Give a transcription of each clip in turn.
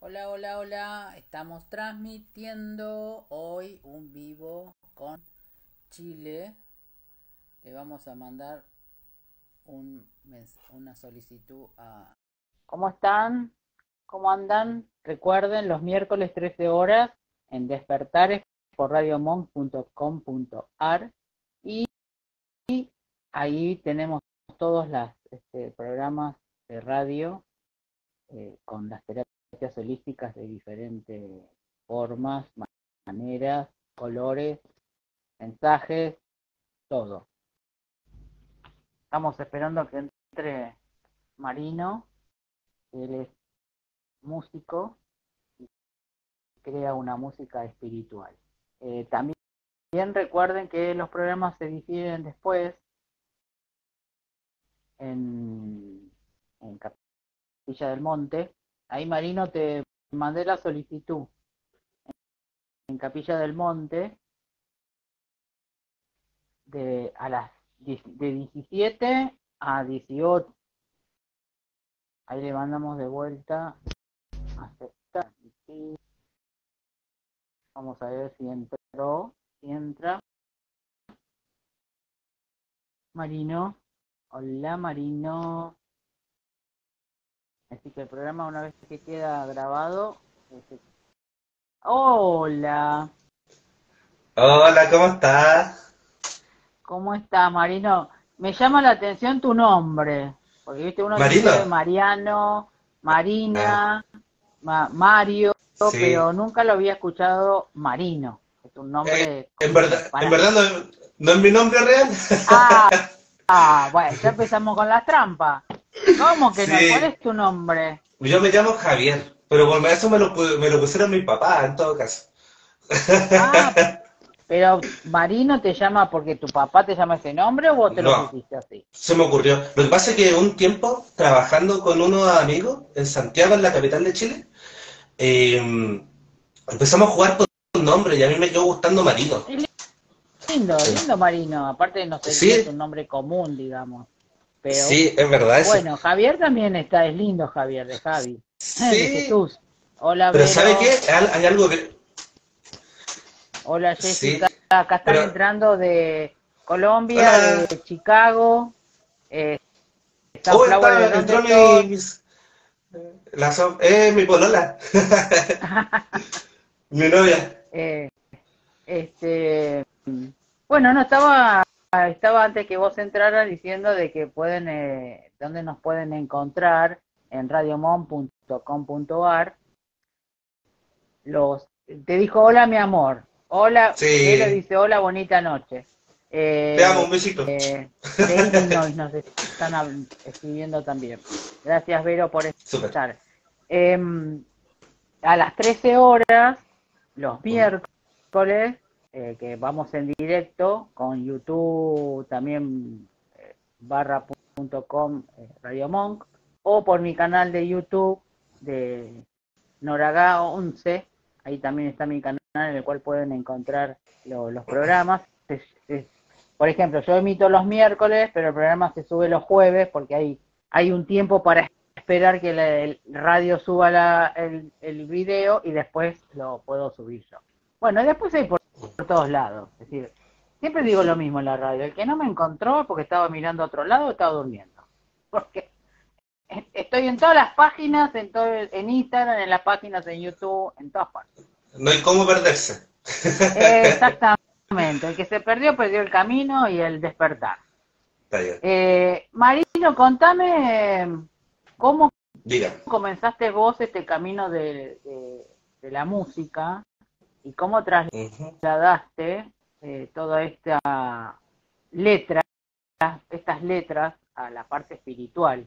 Hola, hola, hola. Estamos transmitiendo hoy un vivo con Chile. Le vamos a mandar una solicitud a... ¿Cómo están? ¿Cómo andan? Recuerden, los miércoles 13 horas en Despertares por radiomonk.com.ar y ahí tenemos todos los programas de radio con las terapias holísticas de diferentes formas, maneras, colores, mensajes, todo. Estamos esperando que entre Marino, que él es músico y crea una música espiritual. También recuerden que los programas se difieren después en Capilla del Monte. Ahí Marino te mandé la solicitud en Capilla del Monte de 17 a 18. Ahí le mandamos de vuelta aceptar. Vamos a ver si entró, si entra. Marino, hola Marino. Así que el programa, una vez que queda grabado, hola, Hola, ¿cómo estás? ¿cómo estás Marino? Me llama la atención tu nombre, porque viste, uno Marino. dice Mariano, Ah, Marina, Mario, sí. pero nunca lo había escuchado Marino. Es un nombre En como verdad, en para... verdad no es mi nombre real. Ah, bueno, ya empezamos con las trampas. ¿Cómo que no? ¿Y cuál Sí, es tu nombre? yo me llamo Javier, pero por eso me lo pusieron mi papá en todo caso. Ah, pero Marino te llama porque tu papá te llama ese nombre o vos te lo No, pusiste así. se me ocurrió. Lo que pasa es que un tiempo, trabajando con unos amigos en Santiago, en la capital de Chile, eh, empezamos a jugar por un nombre y a mí me quedó gustando Marino. Es lindo, lindo Marino. Aparte no sé si es Sí, un nombre común, digamos. Pero sí, es verdad eso. bueno, Javier también está, es lindo Javier, de Javi, de Sí, Jesús. Hola pero ¿sabe qué? Vero, Hay algo que... hola Sí, Jessica. Acá están pero... entrando de Colombia, de Hola. Chicago, Oh, Sunflower, ¿de dónde entró son? mi polola, mi novia. Eh, este, bueno, no estaba antes que vos entraras diciendo de que pueden, dónde nos pueden encontrar en radiomon.com.ar. Te dijo hola mi amor, hola, Vero Sí, dice hola, bonita noche. te amo, Eh, un besito. de Illinois nos están escribiendo también. Gracias Vero por Súper. estar. Eh, a las 13 horas, los Ujú. miércoles, que vamos en directo con YouTube también barra.com Radio Monk, o por mi canal de YouTube de Noraga 11. Ahí también está mi canal en el cual pueden encontrar los programas. Por ejemplo, yo emito los miércoles, pero el programa se sube los jueves porque hay un tiempo para esperar que el radio suba el video y después lo puedo subir yo. Bueno, y después hay por todos lados. Es decir, siempre digo lo mismo en la radio. El que no me encontró porque estaba mirando a otro lado estaba durmiendo. Porque estoy en todas las páginas, en Instagram, en las páginas en YouTube, en todas partes. No hay cómo perderse. Exactamente. El que se perdió, perdió el camino y el despertar. Está bien. Marino, contame cómo Diga. comenzaste vos este camino de la música y cómo Ujú. trasladaste toda esta letra, estas letras a la parte espiritual.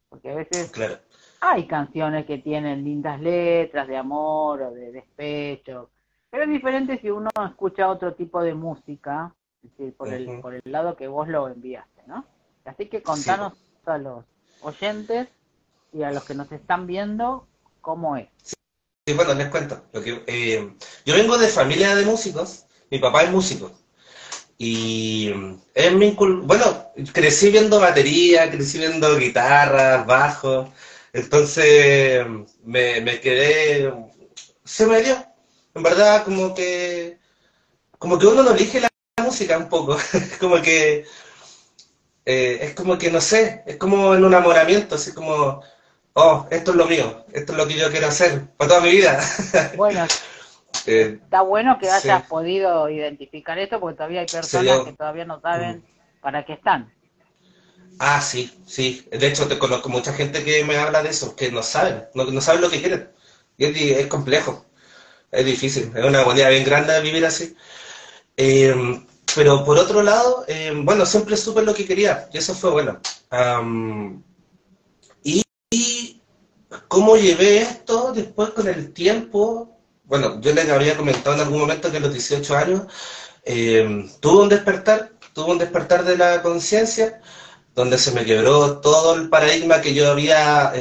Porque a veces Claro. hay canciones que tienen lindas letras de amor o de despecho, pero es diferente si uno escucha otro tipo de música, es decir, Ujú. por el lado que vos lo enviaste, ¿no? Así que Sí, po. contanos a los oyentes y a los que nos están viendo cómo es. Sí, bueno, les cuento. Yo vengo de familia de músicos. Mi papá es músico. Y bueno, crecí viendo batería, crecí viendo guitarras, bajos. Entonces me quedé, se me dio. En verdad, como que uno no elige la música un poco. Como que, es como que, no sé, es como en un enamoramiento, así como, oh, esto es lo mío, esto es lo que yo quiero hacer para toda mi vida. Bueno, Eh, está bueno que sí, hayas podido identificar esto porque todavía hay se personas que dio. todavía no Mm. saben para qué están. Ah, sí, sí. De hecho, te conozco mucha gente que me habla de eso, que no saben, no saben lo que quieren. Y es complejo, es difícil, es una agonía bien grande vivir así. Eh, pero por otro lado, bueno, siempre supe lo que quería, y eso fue bueno. Am, y cómo llevé esto después con el tiempo, bueno, yo les había comentado en algún momento que a los 18 años tuve un despertar de la conciencia, donde se me quebró todo el paradigma que yo había,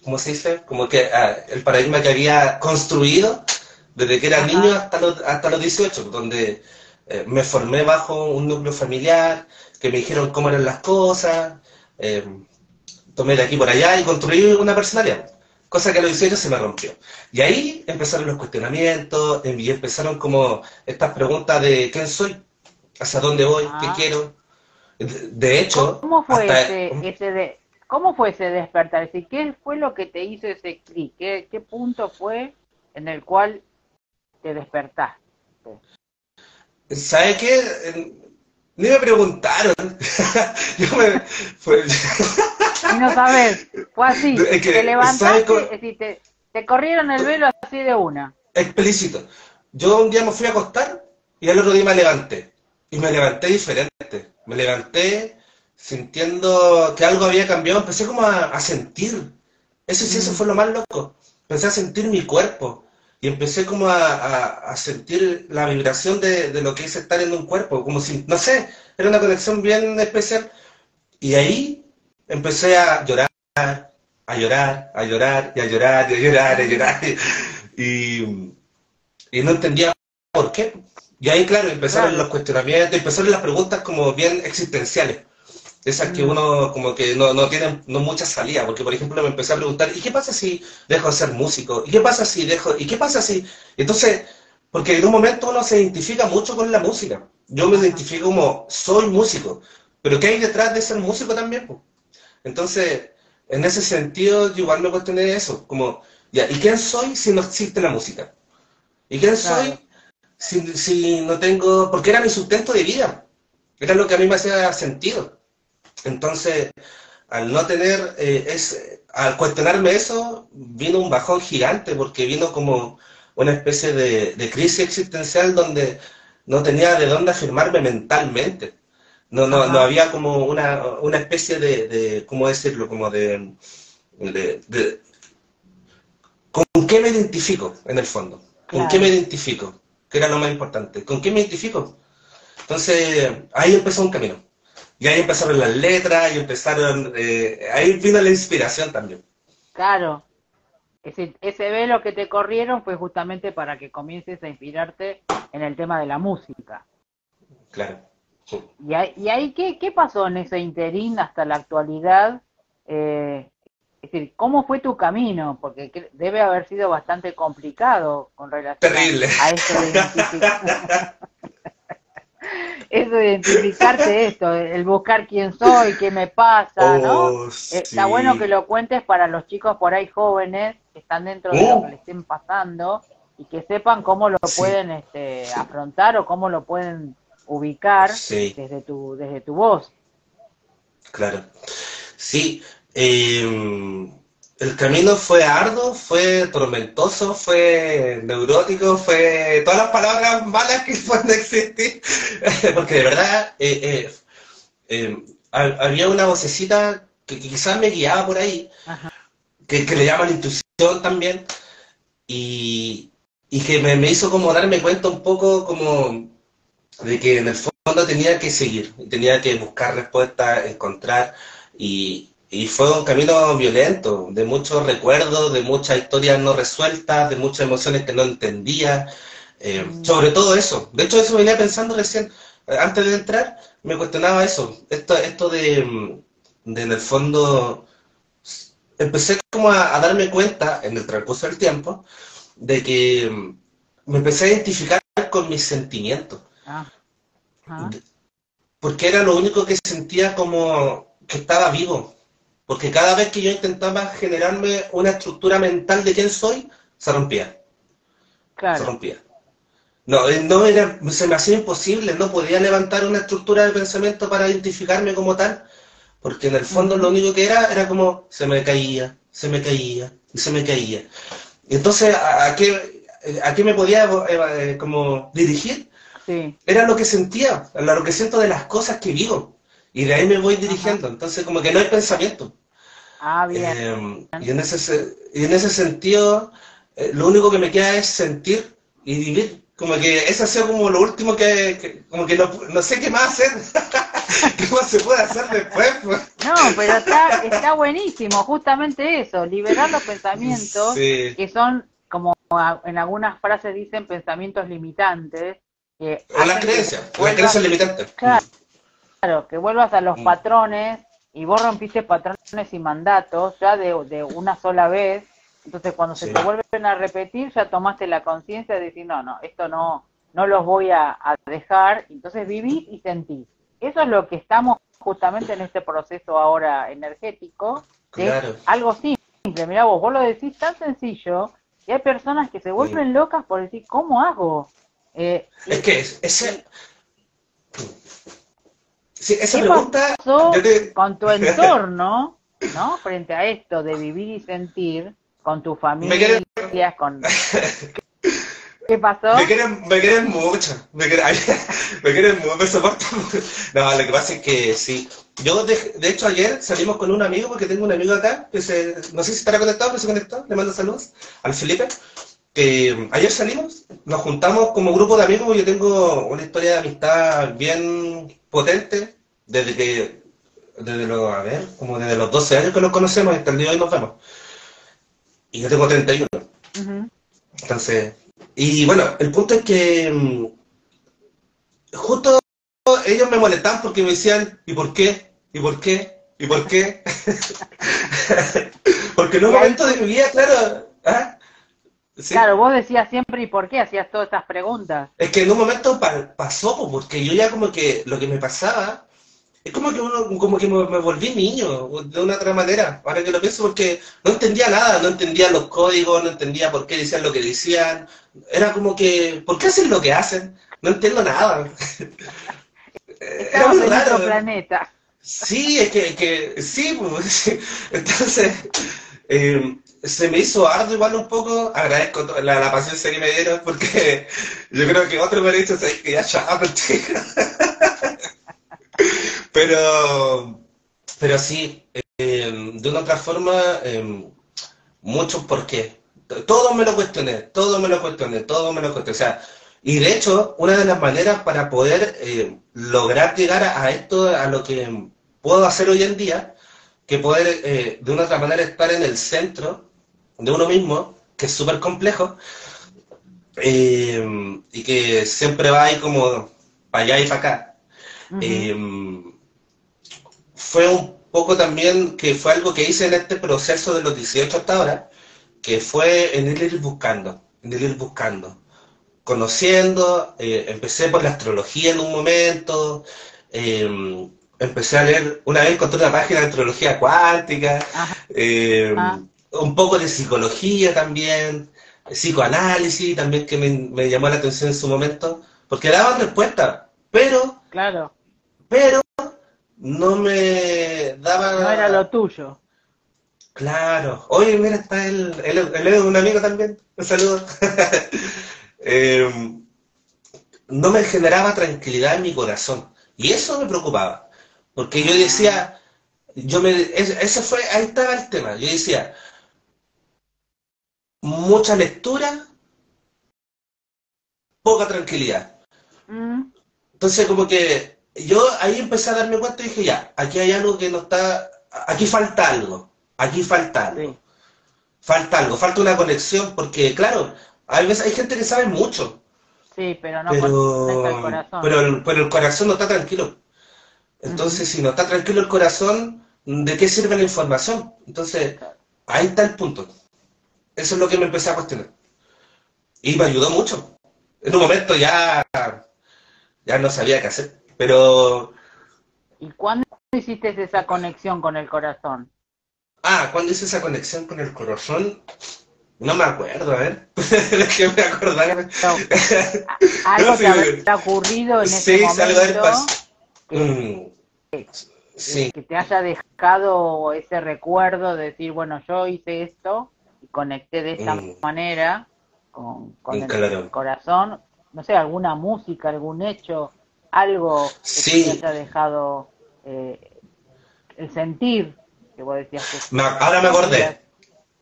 ¿cómo se dice? Como que el paradigma que había construido desde que era niño Ajá, hasta los 18, donde me formé bajo un núcleo familiar, que me dijeron cómo eran las cosas, eh, tomé de aquí por allá y construí una personalidad. Cosa que a los 18 se me rompió. Y ahí empezaron los cuestionamientos, y empezaron como estas preguntas de quién soy, hacia dónde voy, qué ajá. quiero. De hecho, ¿Cómo fue hasta... cómo fue ese despertar? Es decir, ¿qué fue lo que te hizo ese clic? ¿Qué punto fue en el cual te despertaste? ¿Sabe qué? Ni me preguntaron. Yo me... fue- Y no sabes, fue así, es te que, ¿sabe cómo? levantaste, es decir, te corrieron el velo así de una. Explícito. Yo un día me fui a acostar y al otro día me levanté. Y me levanté diferente. Me levanté sintiendo que algo había cambiado. Empecé como a sentir. Eso sí, eso Mm, fue lo más loco. Empecé a sentir mi cuerpo. Y empecé como a sentir la vibración de lo que es estar en un cuerpo. Como si, no sé, era una conexión bien especial. Y ahí empecé a llorar, a llorar, a llorar, y a llorar, y a llorar, y a llorar. mm, Y, y no entendía por qué. Y ahí, claro, empezaron los claro, cuestionamientos, empezaron las preguntas como bien existenciales, esas que mm, uno como que no tiene no mucha salida, porque por ejemplo me empecé a preguntar, ¿y qué pasa si dejo de ser músico? ¿Y qué pasa si dejo? ¿Y qué pasa si? Entonces, porque en un momento uno se identifica mucho con la música. Yo me ajá, identifico como soy músico, pero ¿qué hay detrás de ser músico también, po? Entonces, en ese sentido, yo igual me cuestioné eso, como, ya, ¿y quién soy si no existe la música? ¿Y quién claro, soy si no tengo, porque era mi sustento de vida, era lo que a mí me hacía sentido. Entonces, al no tener, al cuestionarme eso, vino un bajón gigante, porque vino como una especie de crisis existencial donde no tenía de dónde afirmarme mentalmente. No ajá, había como una especie ¿cómo decirlo? Como de, ¿con qué me identifico en el fondo? ¿Con qué me claro. identifico? Que era lo más importante. ¿Con qué me identifico? Entonces, ahí empezó un camino. Y ahí empezaron las letras, y empezaron, ahí vino la inspiración también. Claro, ese velo que te corrieron fue justamente para que comiences a inspirarte en el tema de la música. Claro. Sí. Y ahí ¿qué pasó en ese interín hasta la actualidad? Es decir, ¿cómo fue tu camino? Porque debe haber sido bastante complicado con relación Terrible. a esto de identificar, eso de identificarte esto, el buscar quién soy, qué me pasa, ¿no? Oh, Está bueno que sí. lo cuentes para los chicos por ahí jóvenes que están dentro de lo que Uh, le estén pasando y que sepan cómo lo sí, pueden afrontar o cómo lo pueden ubicar sí, desde tu voz. claro. Sí, el camino fue arduo, fue tormentoso, fue neurótico, fue todas las palabras malas que pueden existir, porque de verdad había una vocecita que quizás me guiaba por ahí, Ajá. que le llama la intuición también, y, y que me hizo como darme cuenta un poco como de que en el fondo tenía que seguir, tenía que buscar respuestas, encontrar, y fue un camino violento, de muchos recuerdos, de muchas historias no resueltas, de muchas emociones que no entendía, Mm, sobre todo eso. De hecho, eso venía pensando recién, antes de entrar, me cuestionaba eso, esto de en el fondo empecé como a darme cuenta en el transcurso del tiempo de que me empecé a identificar con mis sentimientos, Ajá, porque era lo único que sentía como que estaba vivo, porque cada vez que yo intentaba generarme una estructura mental de quién soy, se rompía, se claro. rompía. No, no era, se me hacía imposible, no podía levantar una estructura de pensamiento para identificarme como tal, porque en el fondo lo Ujú, único que era como se me caía, se me caía y se me caía. Y entonces, a qué me podía como dirigir? sí, Era lo que sentía, lo que siento de las cosas que vivo. Y de ahí me voy ajá. dirigiendo. Entonces, como que no hay pensamiento. Ah, bien. Y en ese sentido, lo único que me queda es sentir y vivir. Como que eso ha sido como lo último como que no sé qué más hacer. ¿Qué más se puede hacer después? No, pero está buenísimo, justamente eso, liberar los Pues? pensamientos Sí. que son, como en algunas frases dicen, pensamientos limitantes, que O hacen que las vuelvas, creencias limitantes. claro, que vuelvas a los Mm, patrones, y vos rompiste patrones y mandatos ya de una sola vez. Entonces cuando se sí, te vuelven a repetir, ya tomaste la conciencia de decir, no, no, esto no los voy a dejar. Entonces vivís y sentís. Eso es lo que estamos justamente en este proceso ahora energético, de claro. algo simple. Mirá vos lo decís tan sencillo, y hay personas que se Mm. vuelven locas por decir, ¿cómo hago? Eh, Es y, que y, esa ¿Qué pregunta, yo pasó te... con tu entorno, ¿no? Frente a esto de vivir y sentir, con tu me quieren, familia, con... ¿Qué me pasó? quieren, me quieren mucho, me quieren mucho, me soportan mucho. No, lo que pasa es que sí. Yo, de hecho, ayer salimos con un amigo, porque tengo un amigo acá, no sé si estará conectado, pero se conectó, le mando saludos, al Felipe, que ayer salimos, nos juntamos como grupo de amigos, yo tengo una historia de amistad bien potente, a ver, como desde los 12 años que nos conocemos, hasta el día de hoy nos vemos. Y yo tengo 31. Ujú. Entonces, y bueno, el punto es que justo ellos me molestaban porque me decían, ¿y por qué? ¿Y por qué? ¿Y por qué? Porque en un Y ahí momento tú, de mi vida, claro, ¿ah? ¿Sí? claro, vos decías siempre, ¿y por qué hacías todas estas preguntas? Es que en un momento pasó, pues, porque yo ya como que lo que me pasaba, es como que como que me volví niño, de una otra manera, ahora que lo pienso, porque no entendía nada, no entendía los códigos, no entendía por qué decían lo que decían, era como que, ¿por qué hacen lo que hacen? No entiendo nada. Era Estabas muy en otro raro. planeta. Sí, es que sí, pues, sí. Entonces, se me hizo arduo igual un poco, agradezco la paciencia que me dieron, porque yo creo que otro me ha dicho, ¿sabes? Que ya chao, contigo. Pero, pero sí, de una otra forma, muchos por qué. Todo me lo cuestioné, todo me lo cuestioné, todo me lo cuestioné. O sea, y de hecho, una de las maneras para poder lograr llegar a esto, a lo que puedo hacer hoy en día, que poder de una otra manera estar en el centro de uno mismo, que es súper complejo, y que siempre va ahí como para allá y para acá. Ujú. Eh, Fue un poco también que fue algo que hice en este proceso de los 18 hasta ahora, que fue en el ir buscando, en el ir buscando, conociendo, empecé por la astrología en un momento, empecé a leer, una vez encontré una página de astrología cuántica, Ajá. eh, un poco de psicología también, psicoanálisis también que me llamó la atención en su momento, porque daban respuestas, Claro, pero no me no era lo daba. tuyo. Claro. Oye, mira, está él es un amigo también. Un saludo. Eh, no me generaba tranquilidad en mi corazón. Y eso me preocupaba. Porque yo Ah, decía, ese fue, ahí estaba el tema. Yo decía, mucha lectura, poca tranquilidad. mm, Entonces, como que yo ahí empecé a darme cuenta y dije, ya, aquí hay algo que no está, aquí falta algo, aquí falta algo. sí, Falta algo, falta una conexión, porque claro, hay veces hay gente que sabe mucho, sí, pero no conecta el pero corazón. pero el corazón no está tranquilo. Ujú. Entonces, si no está tranquilo el corazón, ¿de qué sirve la información? Entonces, ahí está el punto. Eso es lo que me empecé a cuestionar. Y me ayudó mucho. En un momento ya no sabía qué hacer. Pero, ¿Y cuándo hiciste esa conexión con el corazón? cuando hice esa conexión con el corazón, no me acuerdo, a ver. Déjeme acordar. Pero, No, algo sí, te habrá ocurrido en ese sí, salgo del momento paso. que, Sí. que te haya dejado ese recuerdo de decir, bueno, yo hice esto y conecté de esta Mm, manera con el claro. corazón, no sé, alguna música, algún hecho, algo que te Sí, haya dejado el sentir, que vos decías que ahora me sentías. acordé.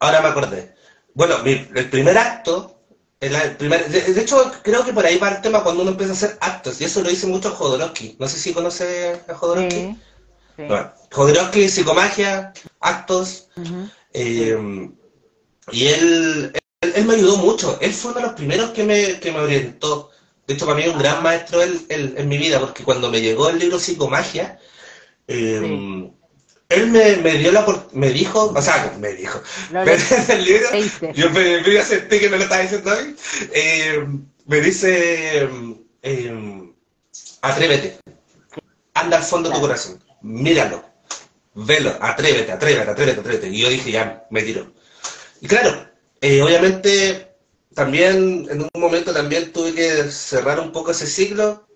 Ahora me acordé. Bueno, el primer acto, de hecho creo que por ahí va el tema cuando uno empieza a hacer actos, y eso lo dice mucho Jodorowsky. No sé si conoce a Jodorowsky. Sí, sí, Bueno, Jodorowsky, psicomagia, actos, ujú, sí, eh, y él me ayudó mucho. Él fue uno de los primeros que me orientó. De hecho, para mí es un gran ajá, maestro él en mi vida, porque cuando me llegó el libro Psicomagia, sí. eh, él me dio me dijo, o sea, me dijo, Lo pero en el libro, leíste. yo me sentí que me lo estaba diciendo a mí, me dice, atrévete, anda al fondo de tu Claro. corazón, míralo, velo, atrévete, atrévete, atrévete, atrévete. Y yo dije, ya, me tiro. Y claro, obviamente, también, en un momento también tuve que cerrar un poco ese ciclo,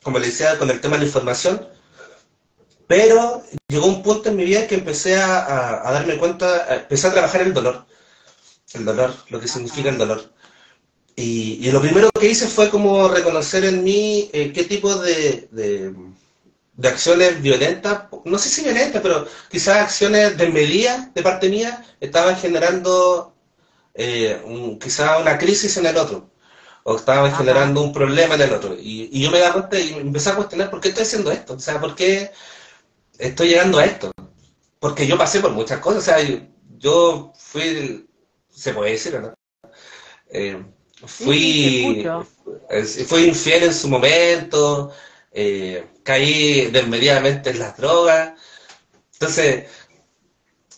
como le decía, con el tema de la información, pero llegó un punto en mi vida que empecé a darme cuenta, empecé a trabajar el dolor, lo que significa el Ajá, dolor. Y lo primero que hice fue como reconocer en mí qué tipo de acciones violentas, no sé si violentas, pero quizás acciones desmedidas de parte mía estaban generando quizás una crisis en el otro, o estaban ajá. generando un problema en el otro. Y yo me di cuenta y me empecé a cuestionar por qué estoy haciendo esto, o sea, por qué estoy llegando a esto. Porque yo pasé por muchas cosas, o sea, yo fui, se puede decir, ¿no? Eh, Sí, sí, te fui, escucho. fui infiel en su momento, caí desmedidamente en las drogas, entonces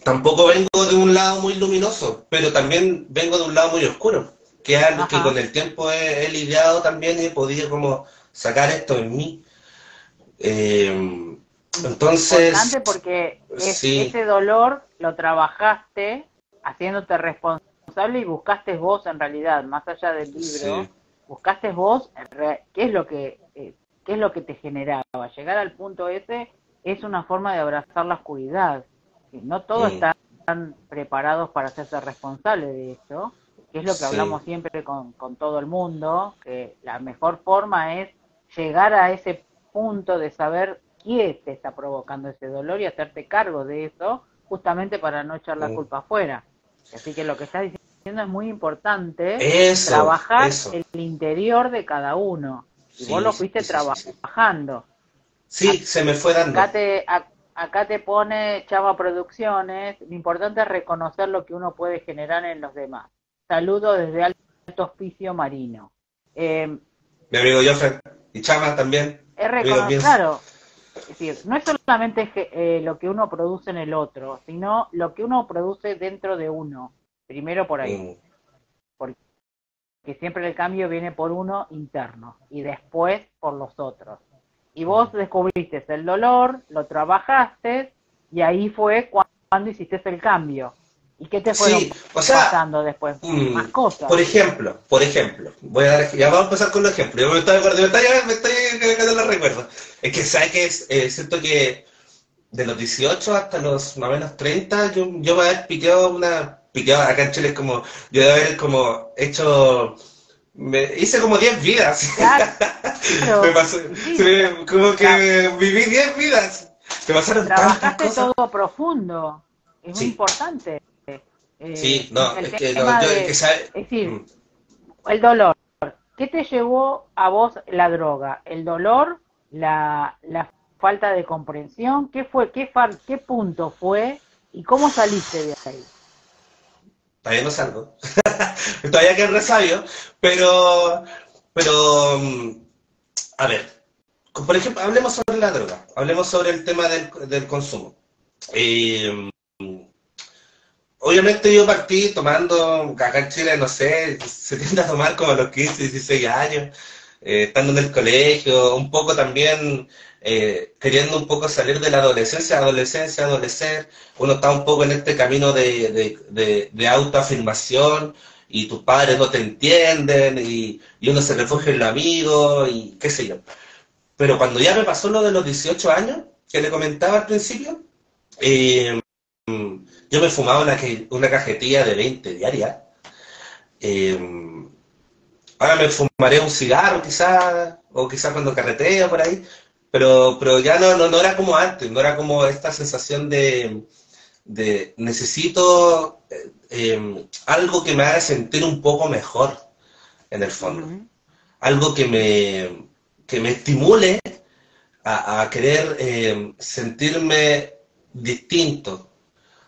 tampoco vengo de un lado muy luminoso, pero también vengo de un lado muy oscuro, que es algo que con Ajá. el tiempo he lidiado también y he podido como sacar esto en mí. Eh, entonces, Importante porque sí, ese dolor lo trabajaste haciéndote responsable y buscaste vos en realidad, más allá del libro, sí, buscaste vos qué es lo que te generaba. Llegar al punto ese es una forma de abrazar la oscuridad. No todos mm, están preparados para hacerse responsable de eso, que es lo que sí. hablamos siempre con todo el mundo, que la mejor forma es llegar a ese punto de saber qué te está provocando ese dolor y hacerte cargo de eso, justamente para no echar la Mm. culpa afuera. Así que lo que estás diciendo es muy importante, Eso, trabajar eso. el interior de cada uno. Y vos Sí, lo sí, fuiste sí, sí, sí. trabajando. Sí, se me fue dando. Acá te pone Chava Producciones, lo importante es reconocer lo que uno puede generar en los demás. Saludo desde Alto Hospicio Marino. Eh, Mi amigo Joffre y Chama también, amigos míos. claro, es decir, no es solamente lo que uno produce en el otro, sino lo que uno produce dentro de uno. Primero por ahí, Mm, porque siempre el cambio viene por uno interno y después por los otros. Y vos mm. descubriste el dolor, lo trabajaste y ahí fue cuando hiciste el cambio. ¿Y qué te fueron Sí, o sea, pasando después? mm, Más cosas. por ejemplo, voy a dar, ya vamos a empezar con los ejemplos. Yo me estoy acordando, me estoy cargando los recuerdos. Es que, ¿sabes qué? Siento que de los 18 hasta los más o menos 30, yo me había piqueado acá en Chile es como, yo de haber como hecho, hice como 10 vidas. Me Claro, pasó, y sí, como tra que viví 10 vidas. Me pasaron tantas trabajaste cosas. todo profundo. Es muy Sí, importante. sí, no, El es que no, tema es que sabe. es decir, el dolor. ¿Qué te llevó a vos la droga? ¿El dolor? ¿La falta de comprensión? ¿Qué fue? ¿Qué punto fue? ¿Y cómo saliste de ahí? Todavía no salgo. Todavía queda resabio, pero, a ver, por ejemplo, hablemos sobre la droga, hablemos sobre el tema del consumo. Eh, obviamente yo partí tomando, acá en Chile, no sé, se tiende a tomar como a los 15, 16 años, estando en el colegio, un poco también queriendo un poco salir de la adolescencia, adolecer, uno está un poco en este camino de autoafirmación y tus padres no te entienden y uno se refugia en los amigos y qué sé yo. Pero cuando ya me pasó lo de los 18 años, que le comentaba al principio, eh, yo me fumaba una cajetilla de 20 diaria. Eh, Ahora me fumaré un cigarro quizás, o quizás cuando carreteo por ahí, pero ya no era como antes, no era como esta sensación de necesito algo que me haga sentir un poco mejor, en el fondo. Ujú. Algo que me estimule a querer sentirme distinto,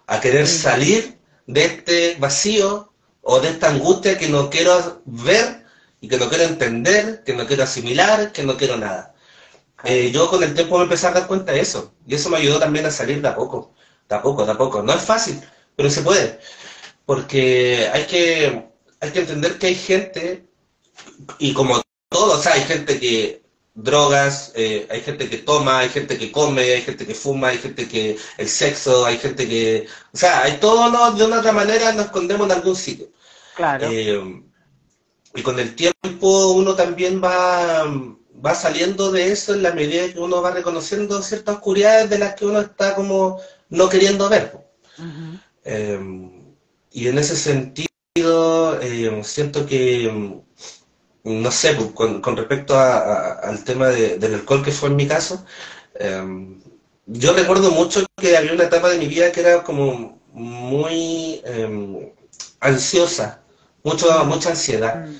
a querer Sí, salir de este vacío o de esta angustia que no quiero ver y que no quiero entender, que no quiero asimilar, que no quiero nada. claro. Yo con el tiempo me empecé a dar cuenta de eso y eso me ayudó también a salir de a poco, de a poco, de a poco. No es fácil, pero se puede, porque hay que entender que hay gente y como todo, o sea, hay gente que drogas, hay gente que toma, hay gente que come, hay gente que fuma, hay gente que el sexo, hay gente que, o sea, hay todo, ¿no? De una otra manera nos escondemos en algún sitio. Claro. Eh, y con el tiempo uno también va saliendo de eso en la medida que uno va reconociendo ciertas oscuridades de las que uno está como no queriendo ver. Ujú. Eh, y en ese sentido, siento que no sé, pues, con respecto al tema del alcohol que fue en mi caso, yo recuerdo mucho que había una etapa de mi vida que era como muy ansiosa, Mm, mm.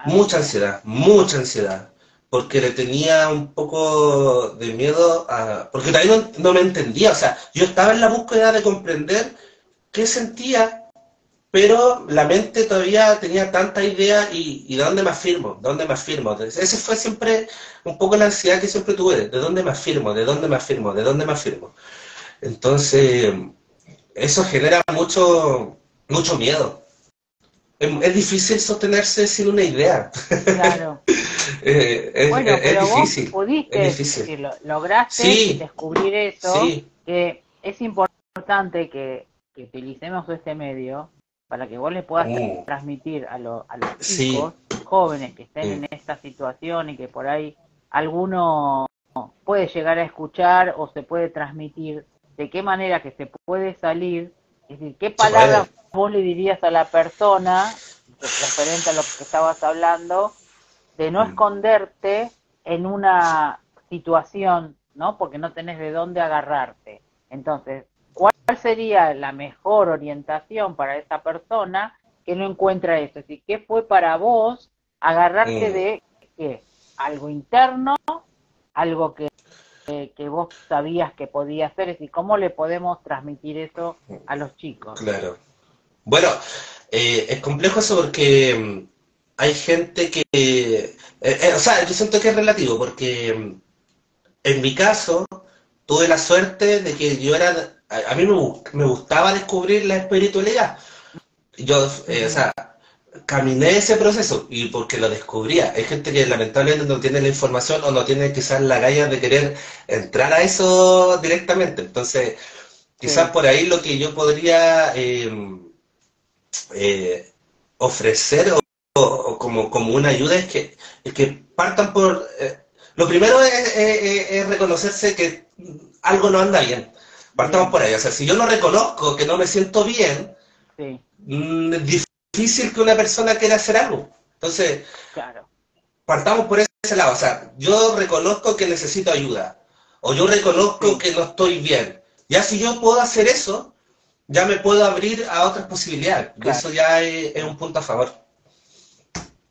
mucha Ansia. ansiedad, mucha ansiedad, porque le tenía un poco de miedo porque también no me entendía, o sea, yo estaba en la búsqueda de comprender qué sentía pero la mente todavía tenía tanta idea y ¿de dónde me afirmo? ¿De dónde me afirmo? Ese fue siempre un poco la ansiedad que siempre tuve, ¿de dónde me afirmo? ¿De dónde me afirmo? ¿De dónde me afirmo? Entonces, eso genera mucho miedo. Es difícil sostenerse sin una idea. Claro. Bueno, Es pero vos difícil, es pudiste, es difícil. decir, lograste Sí, descubrir eso, sí, que es importante que utilicemos este medio para que vos le puedas mm, transmitir a los sí, chicos jóvenes que estén mm, en esta situación y que por ahí alguno puede llegar a escuchar o se puede transmitir de qué manera que se puede salir, es decir, qué se palabras puede. vos le dirías a la persona referente a lo que estabas hablando de no Mm, esconderte en una situación, ¿no? Porque no tenés de dónde agarrarte. Entonces, ¿cuál sería la mejor orientación para esa persona que no encuentra eso? Es decir, ¿qué fue para vos agarrarte mm, de qué? Algo interno, algo que vos sabías que podía hacer, es decir, ¿cómo le podemos transmitir eso a los chicos? claro. Bueno, es complejo eso porque hay gente que, o sea, yo siento que es relativo porque en mi caso tuve la suerte de que yo era, a mí me gustaba descubrir la espiritualidad. Yo, o Ujú. sea, caminé ese proceso y porque lo descubría. Hay gente que lamentablemente no tiene la información o no tiene quizás la galla de querer entrar a eso directamente. Entonces, quizás Sí, por ahí lo que yo podría eh, ofrecer o como una ayuda es que partan por... lo primero es reconocerse que algo no anda bien. Partamos bien, por ahí. O sea, si yo no reconozco que no me siento bien, sí, es difícil que una persona quiera hacer algo. Entonces, claro, partamos por ese lado. O sea, yo reconozco que necesito ayuda. O yo reconozco sí, que no estoy bien. Ya si yo puedo hacer eso, ya me puedo abrir a otras posibilidades. Y claro. eso ya es un punto a favor.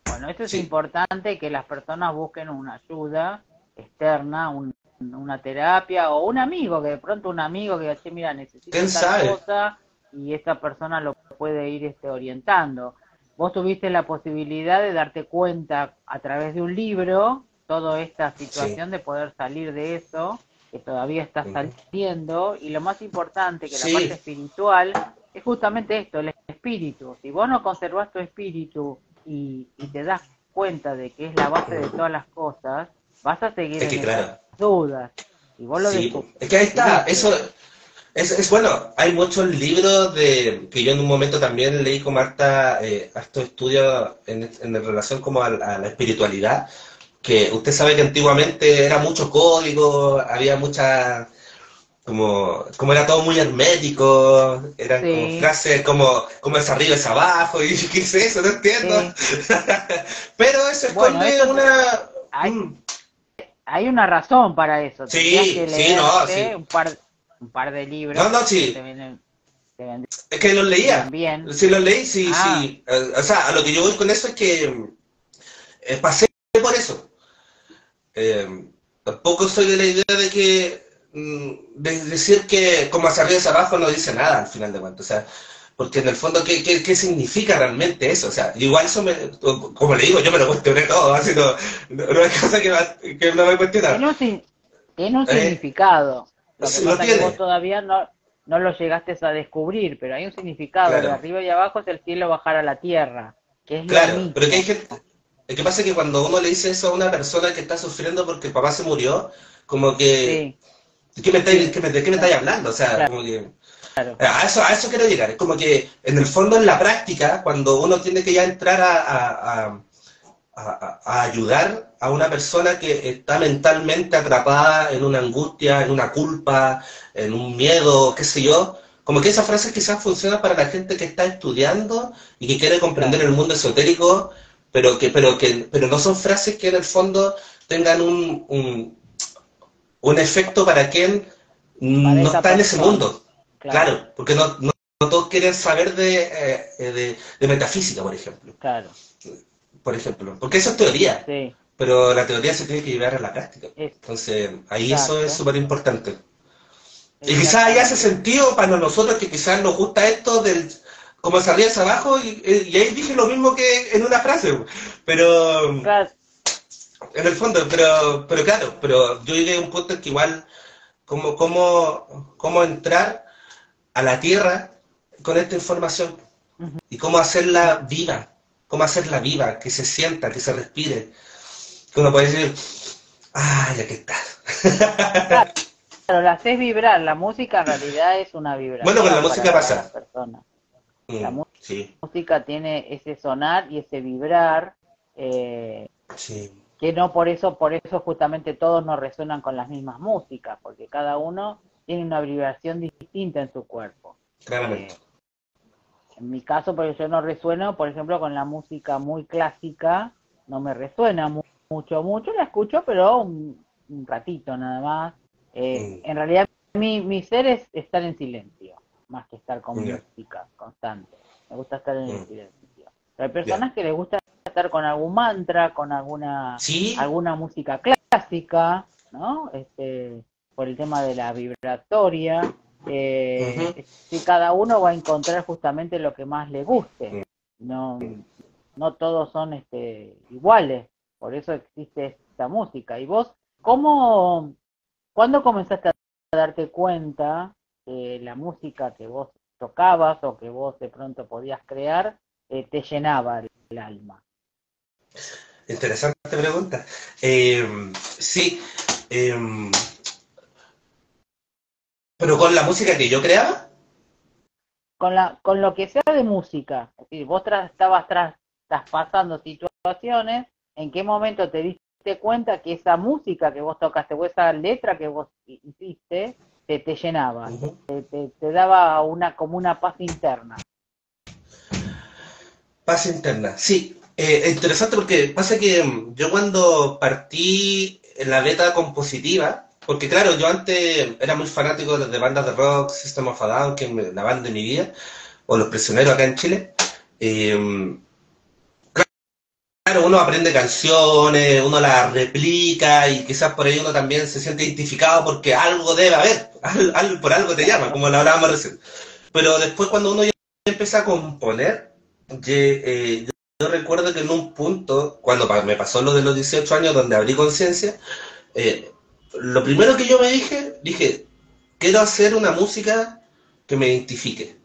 Bueno, esto es Sí. importante que las personas busquen una ayuda externa, una terapia o un amigo, que de pronto un amigo que diga, che, mira, necesito ¿Quién tal sabe? cosa y esta persona lo puede ir orientando. Vos tuviste la posibilidad de darte cuenta a través de un libro toda esta Sí. situación de poder salir de eso, que todavía está Ujú. saliendo, y lo más importante, que la parte Sí. espiritual es justamente esto, el espíritu. Si vos no conservás tu espíritu y te das cuenta de que es la base de todas las cosas, vas a seguir Es que en esas claro, dudas. Si vos lo sí, es que ahí está, descubriste, eso es bueno, hay muchos libros que yo en un momento también leí como harto estudio en relación como a la espiritualidad, que usted sabe que antiguamente era mucho código, había mucha, como era todo muy hermético, eran como sí, frases como es arriba es abajo, y qué es eso, no entiendo. sí. Pero eso Bueno, esconde una... hay, hay una razón para eso. Tendrías Sí, que sí, no, leerte sí. un par de No, libros no, que sí. te vendrían Es que los leía. bien. Sí, los leí, sí, Ah, sí. O sea, a lo que yo voy con eso es que pasé por eso. Tampoco soy de la idea de que de decir que como hacia arriba y hacia abajo no dice nada al final de cuentas. O sea, porque en el fondo, ¿qué significa realmente eso? O sea, igual eso, como le digo, yo me lo cuestioné todo, así no hay cosa que no me cuestionar. tiene tiene un Eh, significado. Lo que sí, lo pasa es que vos tiene, todavía no lo llegaste a descubrir, pero hay un significado. De claro. arriba y abajo es el cielo bajar a la tierra, que es lo Claro, pero que hay mismo. gente, lo que pasa es que cuando uno le dice eso a una persona que está sufriendo porque el papá se murió, como que, Sí, sí, ¿de qué me estáis hablando? O sea, claro, como que, claro, a eso quiero llegar. Es como que, en el fondo, en la práctica, cuando uno tiene que ya entrar a ayudar a una persona que está mentalmente atrapada en una angustia, en una culpa, en un miedo, qué sé yo, como que esas frases quizás funcionan para la gente que está estudiando y que quiere comprender claro. el mundo esotérico, pero no son frases que en el fondo tengan un efecto para quien Para no esa está en ese persona, mundo. claro, Claro, porque no todos quieren saber de metafísica, por ejemplo. claro. Porque eso es teoría, Sí, pero la teoría se tiene que llevar a la práctica. Entonces, ahí eso es exacto, súper importante. Y quizás ahí hace exactamente. sentido para nosotros que quizás nos gusta esto del como hacia arriba hacia abajo, y ahí dije lo mismo que en una frase, pero Claro, en el fondo, pero claro, pero yo llegué a un punto en que igual, cómo entrar a la tierra con esta información ujú. y cómo hacerla viva, que se sienta, que se respire, que uno puede decir, ay, aquí está. Claro, la haces vibrar. La música en realidad es una Bueno, con la vibración para música todas las pasa. personas. La Sí, música tiene ese sonar y ese vibrar, eh, sí, que no por eso justamente todos no resuenan con las mismas músicas, porque cada uno tiene una vibración distinta en su cuerpo. claramente. Eh, en mi caso, porque yo no resueno, por ejemplo, con la música muy clásica, no me resuena mucho, la escucho, pero un ratito nada más. Mm, En realidad, mi ser es estar en silencio, más que estar con ya, música constante. Me gusta estar en el mm, silencio. Pero hay ya. personas que les gusta estar con algún mantra, con Sí, alguna música clásica, ¿no? Por el tema de la vibratoria. ujú, Si cada uno va a encontrar justamente lo que más le guste. No, no todos son iguales, por eso existe esta música. ¿Y vos, cuándo comenzaste a darte cuenta que la música que vos tocabas o que vos de pronto podías crear te llenaba el alma? interesante pregunta. Sí, eh, pero con la música que yo creaba, Con lo que sea de música, es decir, vos estabas traspasando situaciones, ¿en qué momento te diste cuenta que esa música que vos tocaste o esa letra que vos hiciste te llenaba, ujú. te daba como una paz interna? Paz interna, sí. Es interesante porque pasa que yo cuando partí en la beta compositiva, porque claro, yo antes era muy fanático de bandas de rock, System of a Down, que es la banda de mi vida, o Los Prisioneros acá en Chile. Eh, claro, uno aprende canciones, uno las replica y quizás por ahí uno también se siente identificado porque algo debe haber, por algo te llama, Claro. como lo hablábamos recién. Pero después cuando uno ya empieza a componer, yo recuerdo que en un punto, cuando me pasó lo de los 18 años, donde abrí conciencia, eh, lo primero que yo me dije, quiero hacer una música que me identifique.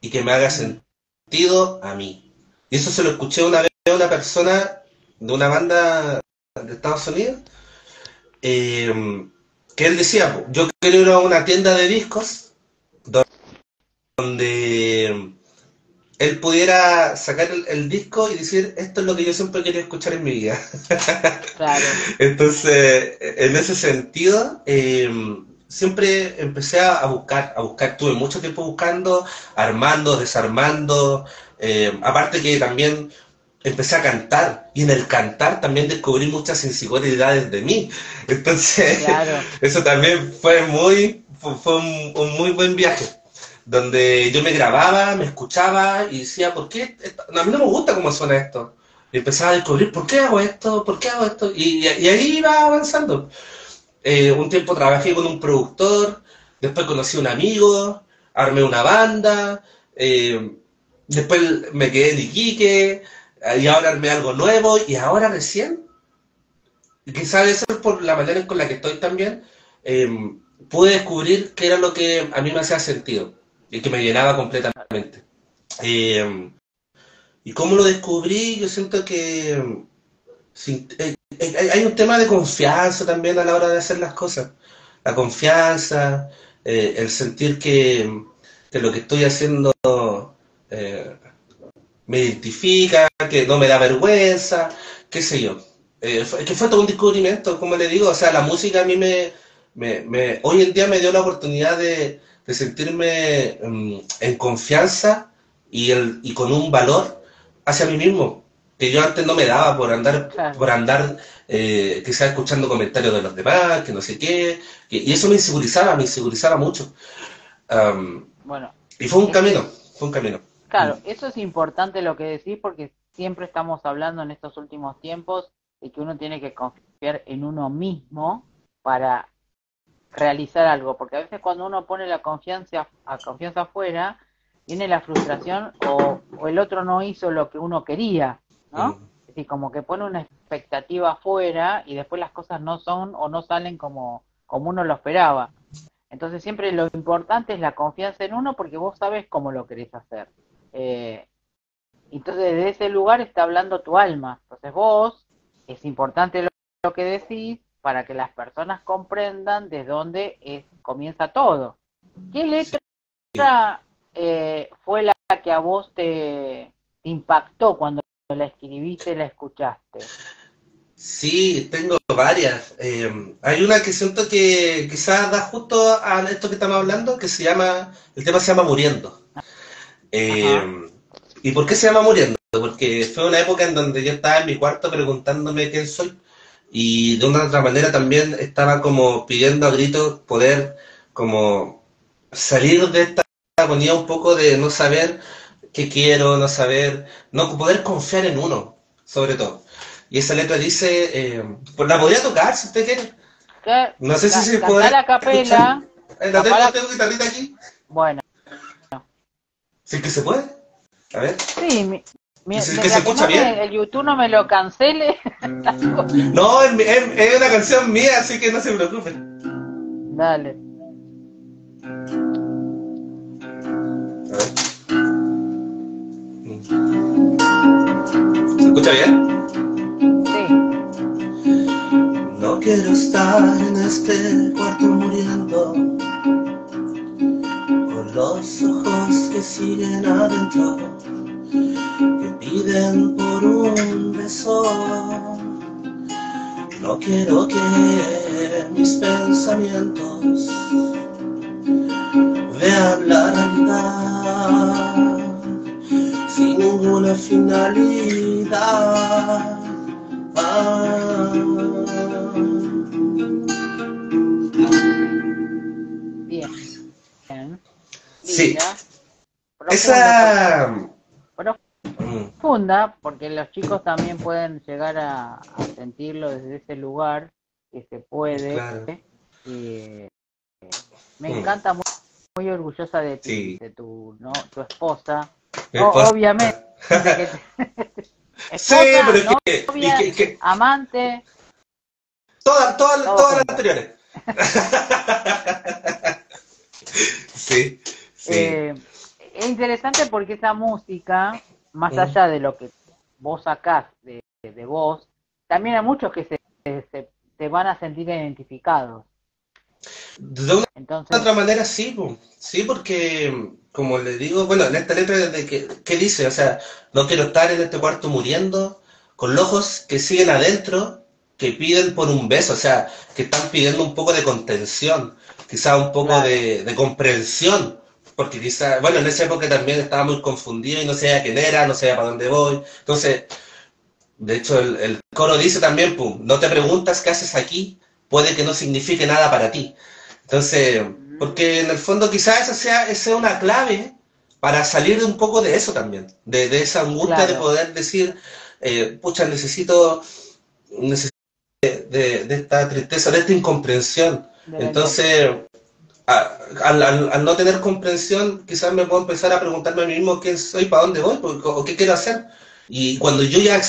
y que me haga sentido a mí. Y eso se lo escuché una vez a una persona de una banda de Estados Unidos, que él decía, yo quiero ir a una tienda de discos donde él pudiera sacar el disco y decir, esto es lo que yo siempre quería escuchar en mi vida. Claro. Entonces, en ese sentido, siempre empecé a buscar, tuve mucho tiempo buscando, armando, desarmando, aparte que también empecé a cantar, y en el cantar también descubrí muchas inseguridades de mí. Entonces, Claro. eso también fue un muy buen viaje, donde yo me grababa, me escuchaba y decía, ¿por qué? A mí no me gusta cómo suena esto. Y empezaba a descubrir, ¿por qué hago esto? ¿Por qué hago esto? Y ahí iba avanzando. Un tiempo trabajé con un productor, después conocí a un amigo, armé una banda, después me quedé en Iquique, y ahora armé algo nuevo, y ahora recién, y quizás eso es por la manera con la que estoy también, pude descubrir qué era lo que a mí me hacía sentido y que me llenaba completamente. Y cómo lo descubrí, yo siento que hay un tema de confianza también a la hora de hacer las cosas. La confianza, el sentir que lo que estoy haciendo eh, me identifica, que no me da vergüenza, qué sé yo. Que fue todo un descubrimiento, como le digo, o sea, la música a mí hoy en día me dio la oportunidad de sentirme en confianza y con un valor hacia mí mismo, que yo antes no me daba Claro. por andar quizás escuchando comentarios de los demás, que no sé qué, y eso me insegurizaba mucho. Bueno, Y fue un es que camino, fue un camino. claro, eso es importante lo que decís porque siempre estamos hablando en estos últimos tiempos de que uno tiene que confiar en uno mismo para realizar algo, porque a veces cuando uno pone la confianza afuera, viene la frustración o el otro no hizo lo que uno quería, ¿no? Mm. Es decir, como que pone una expectativa afuera y después las cosas no son o no salen como uno lo esperaba. Entonces siempre lo importante es la confianza en uno porque vos sabes cómo lo querés hacer. Eh, entonces desde ese lugar está hablando tu alma. Entonces vos, es importante lo que decís para que las personas comprendan desde dónde comienza todo. ¿Qué Sí. letra fue la que a vos te impactó cuando la escribiste y la escuchaste? Sí, tengo varias. Hay una que siento que quizás da justo a esto que estamos hablando, el tema se llama Muriendo. Ajá. Eh, ¿Y por qué se llama Muriendo? Porque fue una época en donde yo estaba en mi cuarto preguntándome quién soy, y de una u otra manera también estaba como pidiendo a gritos poder como salir de esta agonía un poco de no saber qué quiero, no saber, no poder confiar en uno, sobre todo. Y esa letra dice, pues la podría tocar si usted quiere. ¿Qué? No sé si se Cantá podrá la escuchar. capela. La Capala. tengo guitarrita aquí. Bueno, Sí que se puede. A ver. sí, Que se mira que escucha no bien. el YouTube no me lo cancele. No, es una canción mía, así que no se preocupen. Dale. A ver. ¿Se escucha bien? Sí. No quiero estar en este cuarto muriendo, con los ojos que siguen adentro, que piden por un beso. No quiero que mis pensamientos vean la realidad sin ninguna finalidad. Bien. Sí, Linda. esa... Profunda, porque los chicos también pueden llegar a sentirlo desde ese lugar que se puede. Claro. Me encanta, muy orgullosa de ti, Sí. de tu esposa. Esposa. Obviamente que esposa, Sí, pero es novia, amante, todas las junto. anteriores. Sí, sí. es interesante porque esa música, más allá de lo que vos sacás de vos, también hay muchos que se van a sentir identificados. De una Entonces, otra manera sí, po. Sí, porque como le digo, bueno, en esta letra de ¿qué dice? O sea, no quiero estar en este cuarto muriendo, con los ojos que siguen adentro, que piden por un beso, o sea, que están pidiendo un poco de contención, quizá un poco claro, de comprensión, porque quizá, bueno, en esa época también estaba muy confundido y no sabía quién era, no sabía para dónde voy. Entonces, de hecho, el coro dice también, pum, no te preguntas qué haces aquí, puede que no signifique nada para ti. Entonces, porque en el fondo quizás esa sea una clave para salir un poco de eso también, de esa angustia de claro, poder decir, pucha, necesito de esta tristeza, de esta incomprensión. de la Entonces, al no tener comprensión, quizás me puedo empezar a preguntarme a mí mismo quién soy, para dónde voy, o qué quiero hacer. Y cuando yo ya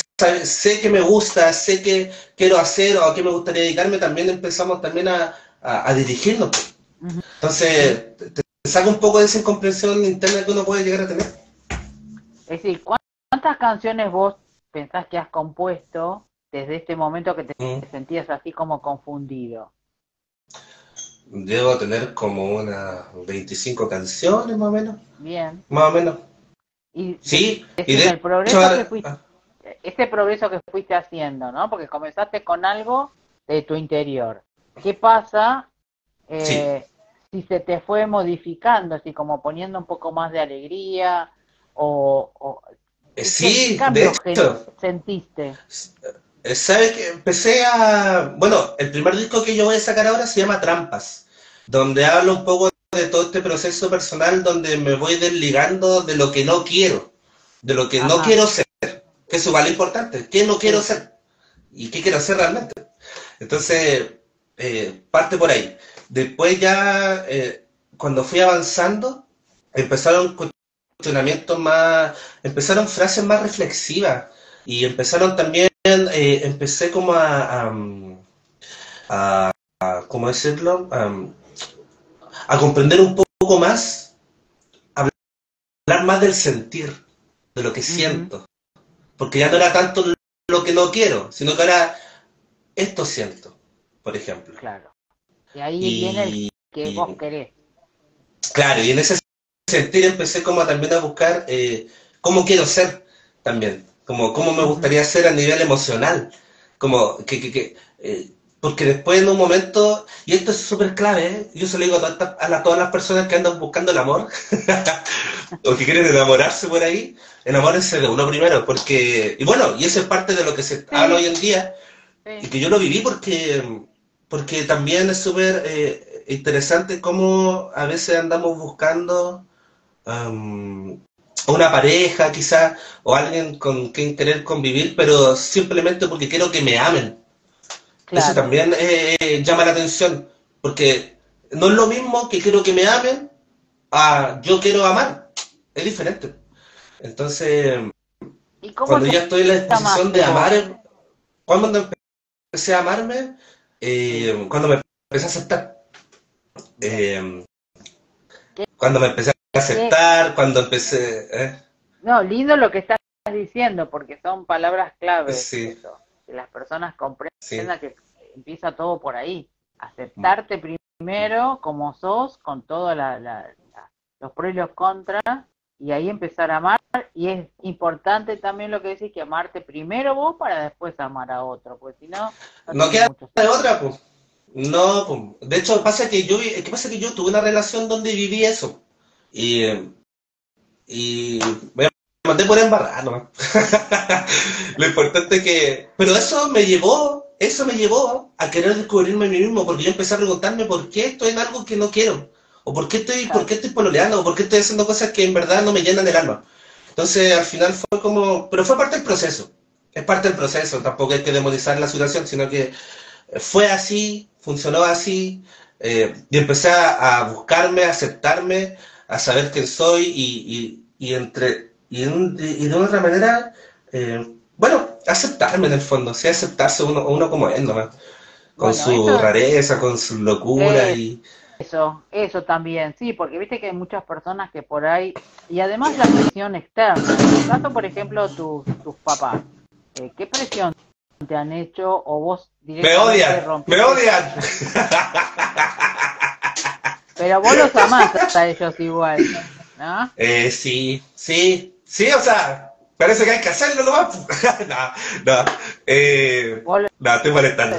sé que me gusta, sé que quiero hacer o a qué me gustaría dedicarme, también empezamos también a dirigirnos. Ujú. Entonces, te saca un poco de esa incomprensión interna que uno puede llegar a tener. Es decir, ¿cuántas canciones vos pensás que has compuesto desde este momento que te Mm. sentías así como confundido? Debo tener como unas 25 canciones, más o menos. Bien. Más o menos. Y Sí, y decime, de el hecho, progreso que fuiste, ese progreso que fuiste haciendo, ¿no? Porque comenzaste con algo de tu interior. ¿Qué pasa sí, si se te fue modificando, así como poniendo un poco más de alegría o qué sí, de cambios hecho. sentiste? ¿Sabes que empecé a... Bueno, el primer disco que yo voy a sacar ahora se llama Trampas, donde hablo un poco de todo este proceso personal donde me voy desligando de lo que no quiero, de lo que no Ajá, quiero ser, que es igual importante, qué no quiero sí. ser y qué quiero hacer realmente. Entonces, parte por ahí. Después ya, cuando fui avanzando, empezaron cuestionamientos más, empezaron frases más reflexivas y empezaron también, empecé como ¿cómo decirlo? A comprender un poco más, hablar más del sentir, de lo que Ujú, siento, porque ya no era tanto lo que no quiero, sino que ahora esto siento, por ejemplo. claro. Y ahí viene el Y, que vos y, querés. claro, y en ese sentir empecé como también a buscar cómo quiero ser también, como cómo me Ujú, gustaría ser a nivel emocional, como porque después en un momento, y esto es súper clave, yo se lo digo a todas las personas que andan buscando el amor, o que quieren enamorarse por ahí, enamórense de uno primero, porque, y bueno, y eso es parte de lo que se habla sí, hoy en día, y sí. que yo lo viví porque también es súper interesante cómo a veces andamos buscando una pareja quizás o alguien con quien querer convivir, pero simplemente porque quiero que me amen. Eso Claro. también llama la atención, porque no es lo mismo que quiero que me amen a yo quiero amar, es diferente. Entonces, ¿Y cómo cuando te ya estoy en la disposición llamaste de amar, vos? cuando empecé a amarme, Sí. cuando me empecé a aceptar. Bien. Eh, ¿Qué, cuando me empecé a qué? aceptar, cuando empecé... No, lindo lo que estás diciendo, porque son palabras claves sí, eso. Que las personas sí. comprendan que empieza todo por ahí. Aceptarte primero como sos, con todos los pros y los contras, y ahí empezar a amar. Y es importante también lo que decís, que amarte primero vos para después amar a otro, porque si no, no No tiene queda mucho de sentido. otra, pues. No, pues. De hecho, ¿qué pasa que yo tuve una relación donde viví eso? Y, y me mandé por embarrar nomás. Lo importante es que... Pero eso me llevó a querer descubrirme a mí mismo, porque yo empecé a preguntarme por qué estoy en algo que no quiero. O por qué Claro. estoy pololeando, o por qué estoy haciendo cosas que en verdad no me llenan el alma. Entonces, al final fue como... Pero fue parte del proceso. Es parte del proceso. Tampoco hay que demonizar la situación, sino que fue así, funcionó así, y empecé a buscarme, a aceptarme, a saber quién soy y de una otra manera, bueno, aceptarme en el fondo, sí, aceptarse uno como es nomás, con Bueno, su eso rareza, con su locura es y... Eso también, sí, porque viste que hay muchas personas que por ahí, y además la presión externa. En tu caso, por ejemplo, tus papás, ¿qué presión te han hecho o vos Me directamente odian, me rompiste? odian. Pero vos los amás a ellos igual, ¿no? Sí, sí, sí, o sea, parece que hay que hacerlo nomás. No, no, Vos no, estoy molestando.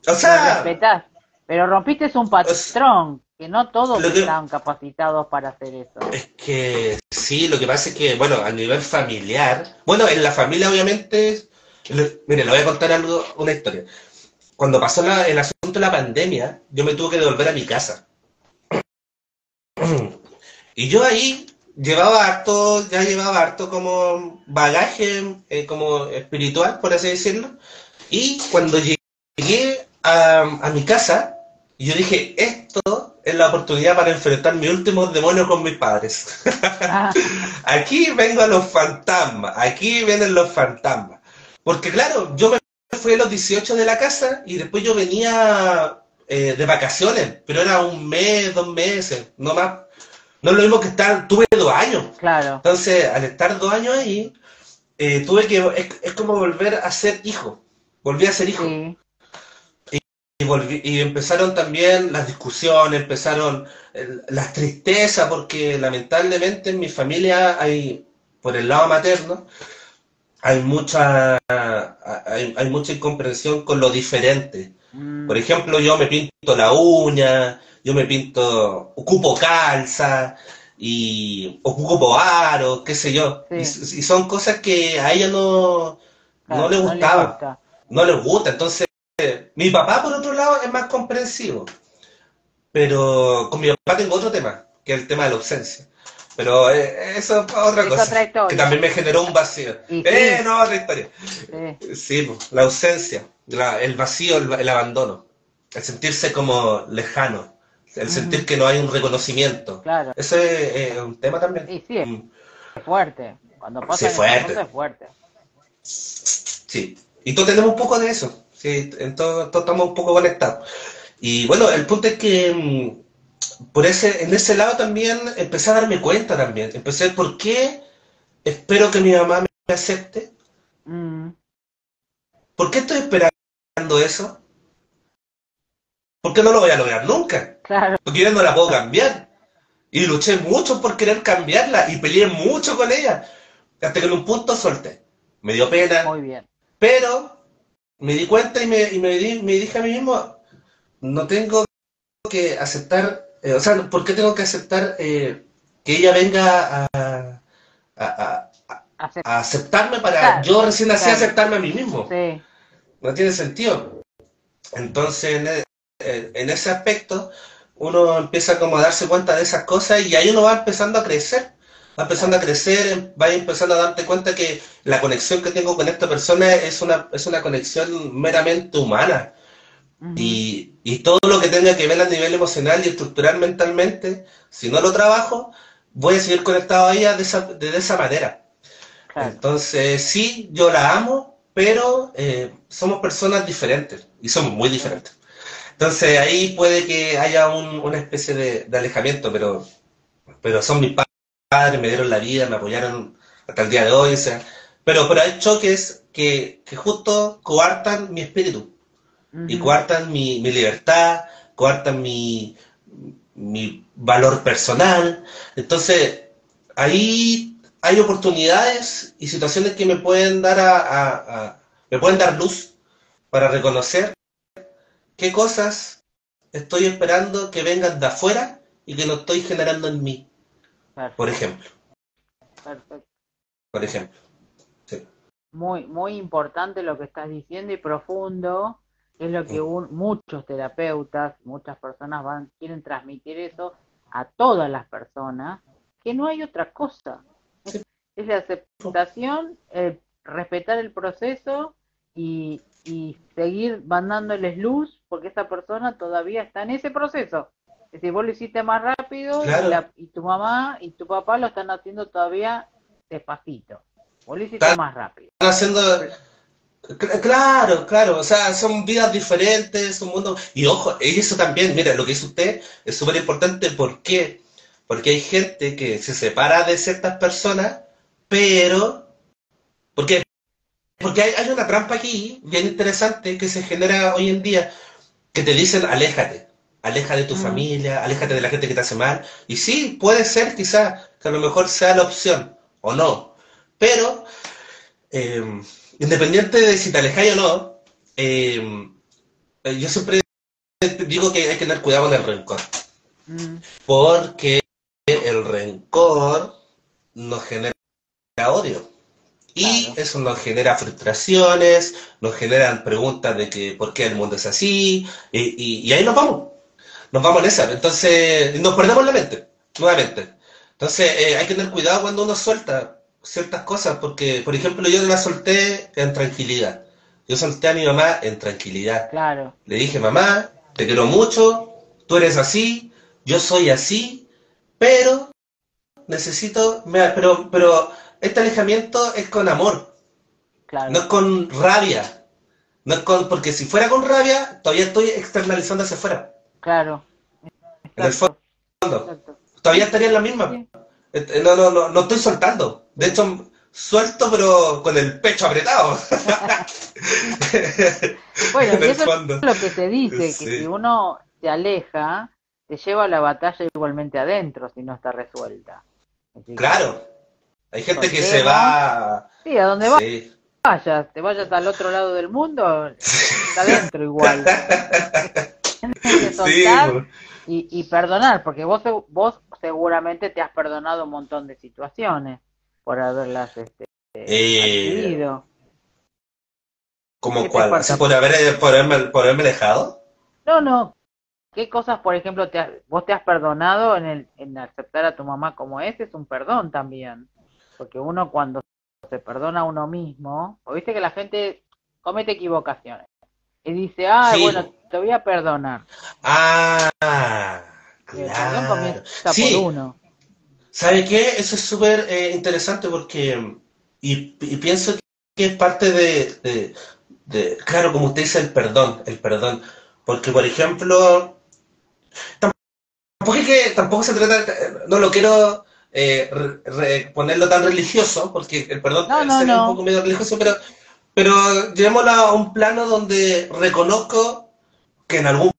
O lo sea, respetás, pero rompiste un es- patrón, que no todos lo que, están capacitados para hacer eso. es que sí, lo que pasa es que, bueno, a nivel familiar, bueno, en la familia obviamente, mire, le voy a contar algo, una historia. Cuando pasó el asunto de la pandemia, yo me tuve que devolver a mi casa. Y yo ahí ya llevaba harto como bagaje, como espiritual, por así decirlo. Y cuando llegué a mi casa, yo dije, esto es la oportunidad para enfrentar mis últimos demonios con mis padres. Ah, Aquí vengo a los fantasmas, aquí vienen los fantasmas. Porque claro, yo me fui a los 18 de la casa y después yo venía de vacaciones, pero era un mes, 2 meses, no más. No es lo mismo que tuve 2 años. claro, Entonces, al estar 2 años ahí, es como volver a ser hijo. Volví a ser hijo. sí, Y empezaron también las discusiones, empezaron las tristezas, porque lamentablemente en mi familia hay, por el lado materno, hay mucha incomprensión con lo diferente. Por mm, ejemplo, yo me pinto la uña, yo me pinto, ocupo calza, y ocupo aro, qué sé yo. Y sí, son cosas que a ella no le claro, no les gustaba, gusta. no les gusta. Entonces, mi papá, por otro lado, es más comprensivo. Pero con mi papá tengo otro tema, que es el tema de la ausencia. Pero eso es otra Es cosa, otra que historia. también me generó un vacío. Y sí, No, otra historia. sí, Sí, po, la ausencia, el vacío, el abandono, el sentirse como lejano, el sentir ujú, que no hay un reconocimiento. claro. Eso es un tema también. Y sí, es fuerte. Cuando Sí, pasan esas fuerte. cosas es fuerte. Sí. Y todos tenemos un poco de eso. Sí, en todos estamos un poco conectados. Y bueno, el punto es que en ese lado también empecé a darme cuenta también. Empecé, ¿por qué espero que mi mamá me acepte? Mm, ¿Por qué estoy esperando eso? ¿Por qué no lo voy a lograr nunca? claro, Porque yo no la puedo cambiar. Y luché mucho por querer cambiarla y peleé mucho con ella. Hasta que en un punto solté. Me dio muy pena, bien. pero me di cuenta me dije a mí mismo, no tengo que aceptar, o sea, ¿por qué tengo que aceptar que ella venga a, a aceptarme para Aceptar, yo recién así claro, aceptarme a mí mismo? sí. No tiene sentido. Entonces, en ese aspecto, uno empieza como a darse cuenta de esas cosas y ahí uno va empezando a crecer. Va empezando a Claro. crecer, va empezando a darte cuenta que la conexión que tengo con esta persona es una conexión meramente humana. Ujú, Y todo lo que tenga que ver a nivel emocional y estructural mentalmente, si no lo trabajo, voy a seguir conectado a ella de esa manera. claro. Entonces, sí, yo la amo, pero somos personas diferentes y somos muy Sí. diferentes. Entonces, ahí puede que haya una especie de alejamiento, pero son mis padres, me dieron la vida, me apoyaron hasta el día de hoy, o sea, pero hay choques que justo coartan mi espíritu y Ujú, coartan mi libertad, coartan mi valor personal. Entonces, ahí hay oportunidades y situaciones que me pueden dar me pueden dar luz para reconocer qué cosas estoy esperando que vengan de afuera y que no estoy generando en mí, por perfecto, ejemplo, perfecto. por ejemplo. Sí. Muy, muy importante lo que estás diciendo y profundo. Es lo que muchos terapeutas, muchas personas quieren transmitir eso a todas las personas, que no hay otra cosa. Es la aceptación, respetar el proceso y seguir mandándoles luz porque esa persona todavía está en ese proceso. Es decir, vos lo hiciste más rápido Claro, y tu mamá y tu papá lo están haciendo todavía despacito. Vos lo hiciste están más rápido. haciendo, Pero- Claro, claro, o sea, son vidas diferentes, un mundo... Y ojo, y eso también, mira, lo que dice usted es súper importante. ¿Por qué? Porque hay gente que se separa de ciertas personas, pero... Porque, porque hay una trampa aquí, bien interesante, que se genera hoy en día, que te dicen aléjate, aleja de tu Mm, familia, aléjate de la gente que te hace mal. Y sí, puede ser quizás que a lo mejor sea la opción, o no. Pero eh, independiente de si te alejáis o no, yo siempre digo que hay que tener cuidado con el rencor, mm, porque el rencor nos genera odio. Y claro, eso nos genera frustraciones, nos generan preguntas de que por qué el mundo es así, y ahí nos vamos en esa. Entonces, nos perdemos la mente, nuevamente. Entonces, hay que tener cuidado cuando uno suelta ciertas cosas, porque, por ejemplo, yo la solté en tranquilidad. Yo solté a mi mamá en tranquilidad. claro, Le dije, mamá, te quiero mucho, tú eres así, yo soy así, pero necesito, pero este alejamiento es con amor, no es claro, con rabia, no es con, porque si fuera con rabia, todavía estoy externalizando hacia afuera, claro, en el exacto, fondo, exacto. todavía Sí, estaría en la misma. sí. No estoy soltando. De hecho, suelto, pero con el pecho apretado. Bueno, En y el eso es fondo. lo que se dice, que si Sí. uno se aleja, te lleva a la batalla igualmente adentro si no está resuelta. Así que Claro. Hay gente que se soltemos, va. sí, a donde Sí. vayas, te vayas al otro lado del mundo, está adentro igual. Tienes que Sí, soltar pues. y perdonar, porque vos seguramente te has perdonado un montón de situaciones por haberlas Eh, adquirido. ¿Qué ¿Como te cuál? ¿Así falta? por haberme dejado? No, no. ¿Qué cosas, por ejemplo, vos te has perdonado en aceptar a tu mamá como es un perdón también? Porque uno cuando se perdona a uno mismo, o viste que la gente comete equivocaciones y dice, ah, Sí, bueno, pues. te voy a perdonar. Ah, Y el perdón claro. comienza por Sí, uno. ¿sabe qué? Eso es súper interesante porque, y pienso que es parte claro, como usted dice, el perdón. Porque, por ejemplo, tampoco se trata, no lo quiero ponerlo tan religioso, porque el perdón No, no, sería un no. poco medio religioso, pero llevémoslo a un plano donde reconozco que en algún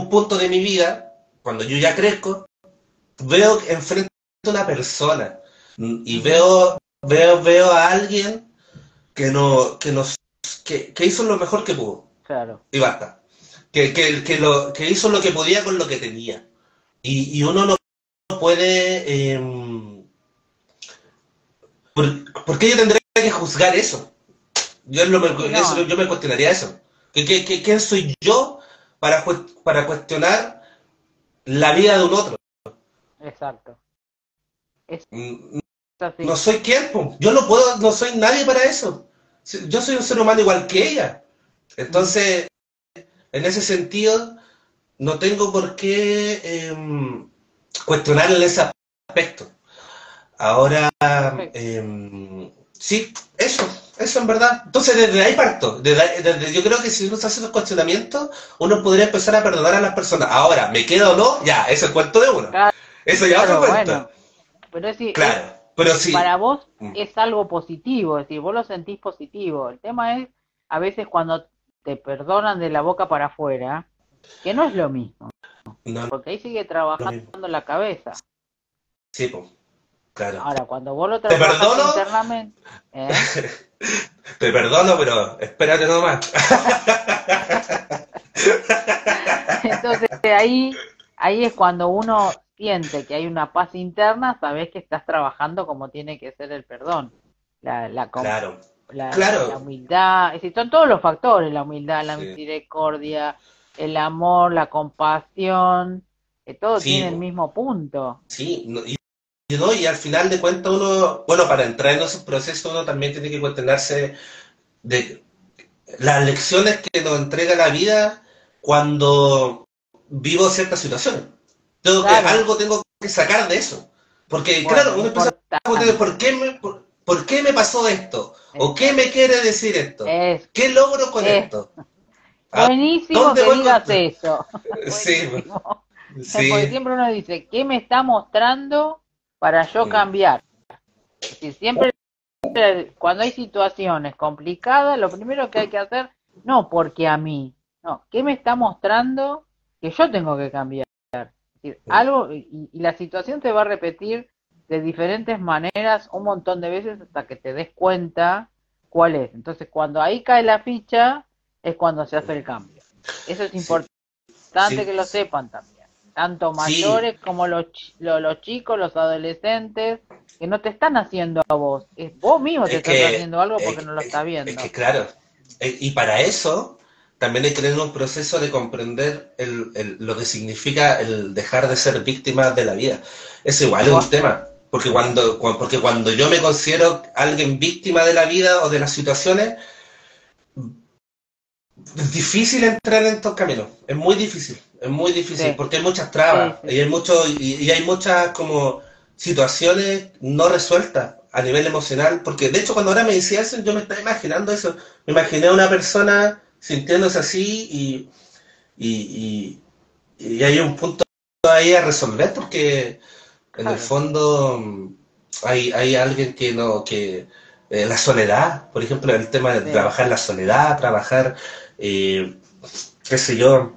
punto de mi vida, cuando yo ya crezco, veo enfrente a una persona y Ujú, veo a alguien que hizo lo mejor que pudo claro. y basta. Que hizo lo que podía con lo que tenía. Y uno no puede... ¿por qué yo tendría que juzgar eso? Sí, no, Yo me cuestionaría eso. ¿Quién soy yo para cuestionar la vida de un otro? exacto. Es Mm, No así. soy quien, po. Yo no puedo, no soy nadie para eso. Yo soy un ser humano igual que ella. Mm, Entonces, en ese sentido, no tengo por qué cuestionarle ese aspecto. Ahora, perfecto. sí, eso en verdad. Entonces, desde ahí parto. Yo creo que si uno se hace los cuestionamientos, uno podría empezar a perdonar a las personas. Ahora, ¿me quedo o no? Ya, eso es cuento de uno. Eso ya es otro Claro, cuento. bueno. Pero Claro, pero sí. para vos Mm, es algo positivo, es decir, vos lo sentís positivo. El tema es a veces cuando te perdonan de la boca para afuera, que no es lo mismo, No, porque ahí sigue lo trabajando mismo. la cabeza. Sí, pues, claro. Ahora, cuando vos lo Te trabajas perdono, internamente, ¿eh? te perdono, pero espérate nomás. Entonces ahí es cuando uno siente que hay una paz interna, sabes que estás trabajando como tiene que ser el perdón, la, la, com- Claro, la claro. humildad, es decir, son todos los factores, la humildad, la Sí, misericordia, el amor, la compasión, que todo sí, tiene el po, mismo punto. sí. No, y al final de cuentas uno, bueno, para entrar en esos procesos uno también tiene que cuestionarse de las lecciones que nos entrega la vida cuando vivo ciertas situaciones. Claro, Algo tengo que sacar de eso. Porque, bueno, claro, uno empieza a preguntar, importante. ¿por qué me pasó esto? ¿O qué me quiere decir esto? ¿Qué logro con esto? Buenísimo que digas eso. Sí, Buenísimo. sí. Porque siempre uno dice, ¿qué me está mostrando para yo cambiar? Es decir, siempre cuando hay situaciones complicadas, lo primero que hay que hacer, no porque a mí, no, ¿qué me está mostrando que yo tengo que cambiar? Es decir, algo, y la situación te va a repetir de diferentes maneras un montón de veces hasta que te des cuenta cuál es. Entonces, cuando ahí cae la ficha, es cuando se hace el cambio. Eso es importante que lo sepan también. Tanto mayores como los chicos, los adolescentes, que no te están haciendo a vos. Es vos mismo te estás haciendo algo porque no lo estás viendo. Es que claro, y para eso también hay que tener un proceso de comprender lo que significa el dejar de ser víctima de la vida. Eso igual es un tema. Porque cuando yo me considero alguien víctima de la vida o de las situaciones, es difícil entrar en estos caminos. Es muy difícil, porque hay muchas trabas y hay muchas como situaciones no resueltas a nivel emocional. Porque de hecho cuando ahora me decía eso, yo me estaba imaginando eso. Me imaginé a una persona sintiéndose así y hay un punto ahí a resolver porque en el fondo hay alguien que no, la soledad, por ejemplo, el tema de trabajar la soledad, trabajar, qué sé yo,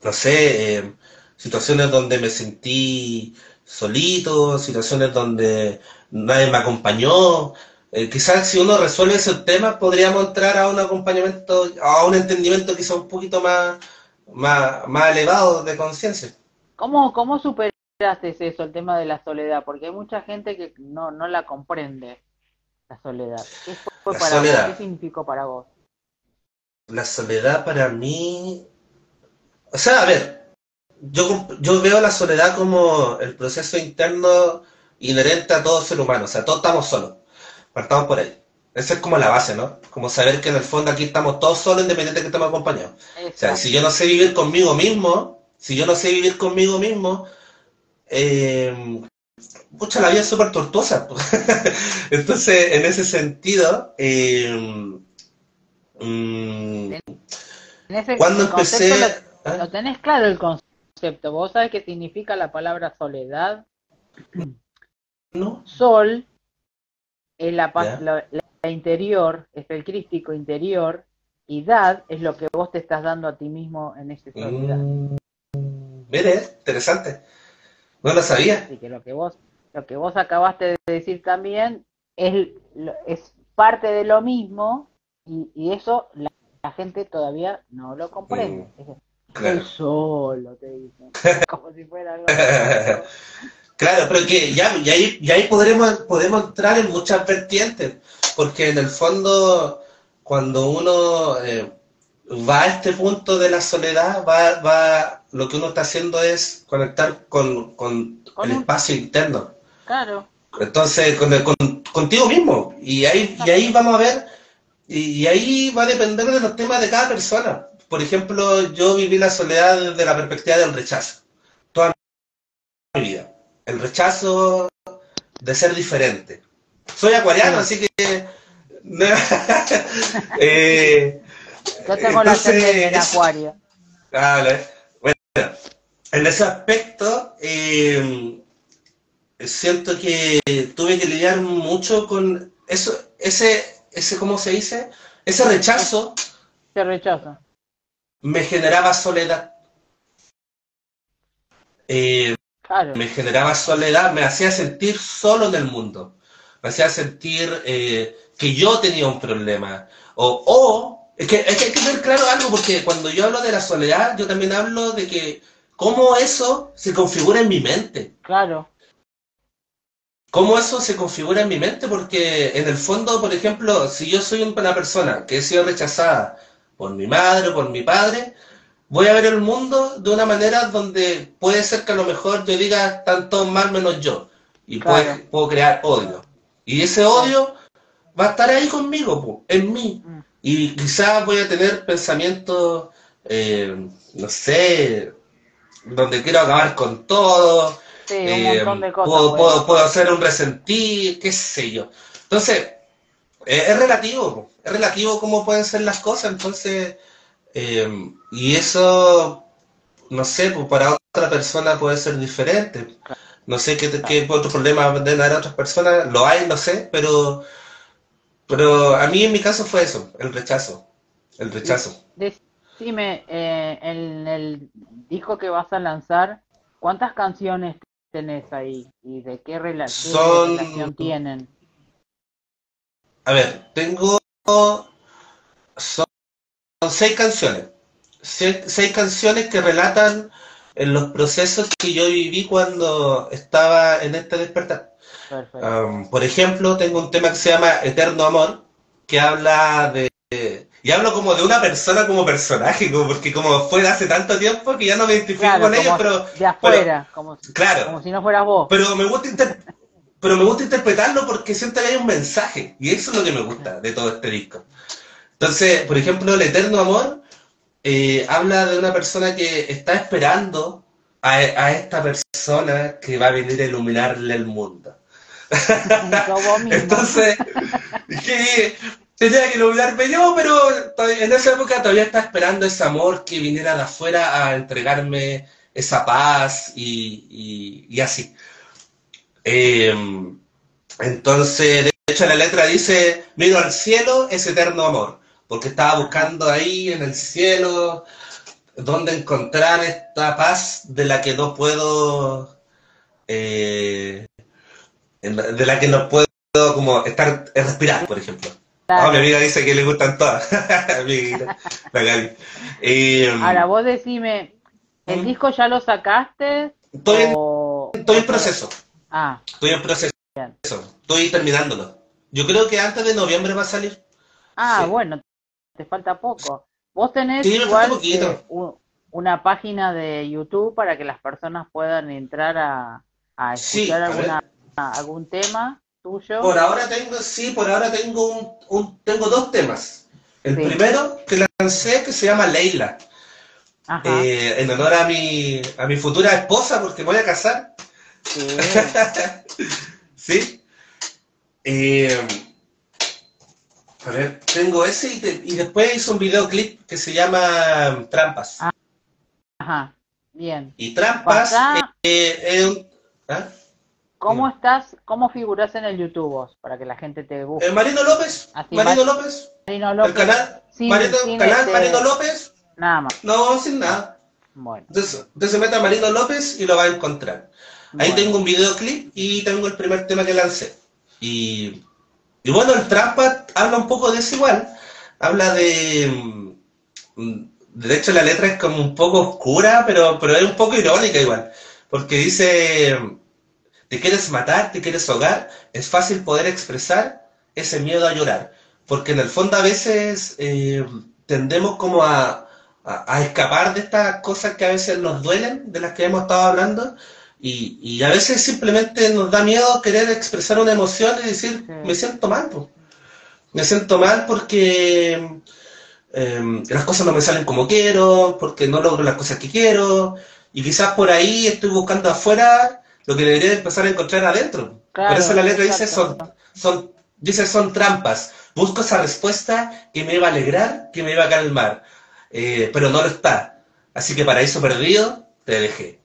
no sé, situaciones donde me sentí solito, situaciones donde nadie me acompañó. Quizás si uno resuelve esos temas podríamos entrar a un acompañamiento, a un entendimiento quizás un poquito más elevado de conciencia. ¿Cómo superaste eso, el tema de la soledad? Porque hay mucha gente que no la comprende, la soledad. ¿Qué fue para vos? ¿Qué significó para vos? La soledad para mí... O sea, a ver, yo veo la soledad como el proceso interno inherente a todo ser humano. O sea, todos estamos solos. Partamos por ahí. Esa es como la base, ¿no? Como saber que en el fondo aquí estamos todos solos independiente de que estemos acompañados. Exacto. O sea, si yo no sé vivir conmigo mismo, pucha, la vida es súper tortuosa. Entonces, en ese sentido, cuando empecé... Lo tenés claro el concepto. ¿Vos sabés qué significa la palabra soledad? ¿No? Sol es la interior, es el crístico interior, y dad es lo que vos te estás dando a ti mismo en ese soledad. Mire, interesante. No lo sabía. Así que lo que vos acabaste de decir también es parte de lo mismo, y eso la gente todavía no lo comprende. Claro. Estoy solo, te dicen. Como si fuera algo. Claro, pero que y ahí podemos entrar en muchas vertientes, porque en el fondo, cuando uno va a este punto de la soledad, lo que uno está haciendo es conectar con el espacio interno. Claro. Entonces, contigo mismo. Y ahí vamos a ver, y ahí va a depender de los temas de cada persona. Por ejemplo, yo viví la soledad desde la perspectiva del rechazo. Toda mi vida. El rechazo de ser diferente. Soy acuariano, así que... Yo tengo la ascendente en Acuario. Bueno, en ese aspecto, siento que tuve que lidiar mucho con eso, ¿cómo se dice? Ese rechazo. Ese rechazo. Me generaba soledad. Claro. Me generaba soledad, me hacía sentir solo en el mundo. Me hacía sentir que yo tenía un problema. Es que hay que tener claro algo, porque cuando yo hablo de la soledad, yo también hablo de que cómo eso se configura en mi mente. Claro. ¿Cómo eso se configura en mi mente? Porque en el fondo, por ejemplo, si yo soy una persona que he sido rechazada por mi madre o por mi padre, voy a ver el mundo de una manera donde puede ser que a lo mejor yo diga están todos mal menos yo. Y claro, puedo crear odio. Y ese odio va a estar ahí conmigo, en mí. Y quizás voy a tener pensamientos, no sé, donde quiero acabar con todo. Sí, un montón de cosas. Puedo hacer un resentir, qué sé yo. Entonces, es relativo cómo pueden ser las cosas, entonces, y eso, no sé, pues para otra persona puede ser diferente. No sé qué otros problemas deben haber otras personas, lo hay, no sé, pero a mí en mi caso fue eso, el Y rechazo. decime, en el disco que vas a lanzar, ¿cuántas canciones tenés ahí? ¿Y de qué Son, relación tienen? a ver, son 6 canciones. Seis canciones que relatan los procesos que yo viví cuando estaba en este despertar. Perfecto. Por ejemplo, tengo un tema que se llama Eterno Amor, que habla de... Y hablo como de una persona como personaje, como porque como fue de hace tanto tiempo que ya no me identifico Claro, con ellos, como de pero afuera, claro, como si no fueras vos. pero me gusta pero me gusta interpretarlo porque siento que hay un mensaje, y eso es lo que me Sí. gusta de todo este disco. Entonces, por ejemplo, El Eterno Amor habla de una persona que está esperando a esta persona que va a venir a iluminarle el mundo. Sos vos mismo. Entonces, que tenía que iluminarme yo, pero en esa época todavía estaba esperando ese amor que viniera de afuera a entregarme esa paz y así. Eh, entonces, de hecho, la letra dice, miro al cielo, es eterno amor, porque estaba Ajá. buscando ahí en el cielo dónde encontrar esta paz de la que no puedo, eh, de la que no puedo como estar, respirar, por ejemplo. Ah, mi Claro. amiga dice que le gustan todas. Amiguita, la Gaby. Ahora, Eh, vos decime, ¿el mm, disco ya lo sacaste estoy o en todo? proceso, Ah, estoy en proceso, bien. estoy terminándolo. Yo creo que antes de noviembre va a salir. Ah, Sí, bueno, te falta poco. Vos tenés sí, me falta igual poquito. una página de YouTube para que las personas puedan entrar a escuchar Sí, a ver. algún tema tuyo. Por ahora tengo, sí, por ahora tengo tengo 2 temas. El Sí, primero que lancé que se llama Leila, ajá, en honor a mi futura esposa porque me voy a casar, sí, ¿sí? Eh, a ver, tengo ese y después hice un videoclip que se llama Trampas. ajá, bien. Y Trampas Pasá, es un... ¿Ah? ¿cómo Dime. estás? ¿Cómo figurás en el YouTube vos? Para que la gente te busque. Así, Marino López, Marino el López, canal, sin canal Marino López, nada más. no, sin Bien, nada. bueno, Entonces se mete a Marino López y lo va a encontrar. Ahí tengo bueno. un videoclip y tengo el primer tema que lancé. Y, y bueno, el Trampa habla un poco de eso igual. Habla de hecho, la letra es como un poco oscura, pero es un poco irónica igual. Porque dice, te quieres matar, te quieres ahogar, es fácil poder expresar ese miedo a llorar. Porque en el fondo a veces tendemos como a escapar de estas cosas que a veces nos duelen, de las que hemos estado hablando, y a veces simplemente nos da miedo querer expresar una emoción y decir, Sí, me siento mal, po. Me siento mal porque las cosas no me salen como quiero, porque no logro las cosas que quiero, y quizás por ahí estoy buscando afuera lo que debería empezar a encontrar adentro. Por eso claro, la letra dice exacto. son trampas. Busco esa respuesta que me iba a alegrar, que me iba a calmar, pero no lo está. Así que paraíso perdido, te dejé.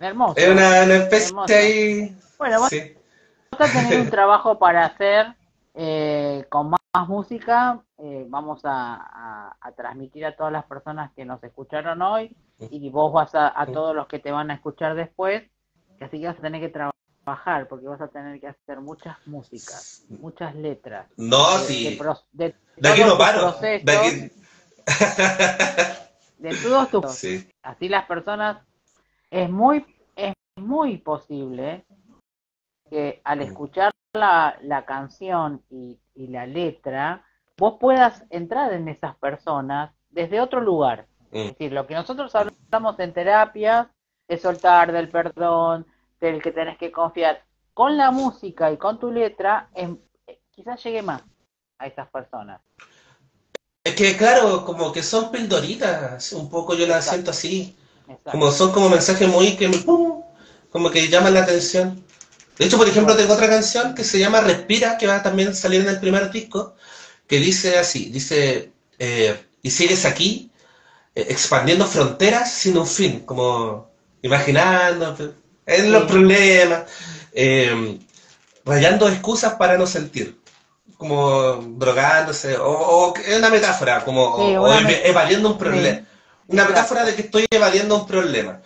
Es Hermoso, una especie hermoso. ahí... Bueno, Sí. vas a tener un trabajo para hacer con más música. Vamos a transmitir a todas las personas que nos escucharon hoy y vos vas a todos los que te van a escuchar después. Así que vas a tener que trabajar porque vas a tener que hacer muchas músicas, muchas letras No, sí. de De aquí todos no tus paro. De procesos, aquí... de todos tus... Sí. Así las personas, es muy posible que al escuchar la canción y la letra, vos puedas entrar en esas personas desde otro lugar. Mm. Es decir, lo que nosotros hablamos en terapias es soltar del perdón, del que tenés que confiar. Con la música y con tu letra, quizás llegue más a esas personas. Es que claro, como que son pildoritas, un poco yo las siento Exacto, así, como exacto. son como mensajes muy que me, ¡pum! Como que llaman la atención. De hecho, por ejemplo, tengo otra canción que se llama Respira, que va a también salir en el primer disco, que dice así, dice, y sigues aquí, expandiendo fronteras sin un fin, como imaginando en los Sí, problemas, eh, rayando excusas para no sentir, como drogándose, o es una metáfora, como sí, evadiendo un problema, sí, una metáfora de exacto, que estoy evadiendo un problema.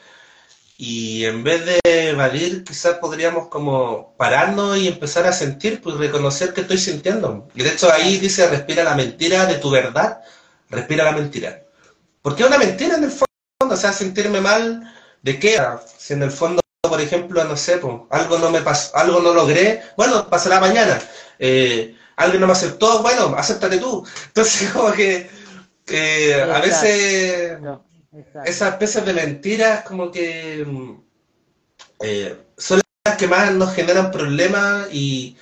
Y en vez de evadir, quizás podríamos como pararnos y empezar a sentir, pues reconocer que estoy sintiendo. Y de hecho ahí claro, dice, respira la mentira de tu verdad, respira la mentira. Porque es una mentira en el fondo, o sea, sentirme mal, ¿de qué? Si en el fondo, por ejemplo, no sé, pues, algo no me pasó, algo no logré, bueno, pasará mañana. Alguien no me aceptó, bueno, acéptate tú. Entonces, como que a exacto, veces exacto, esas especies de mentiras como que son las que más nos generan problemas y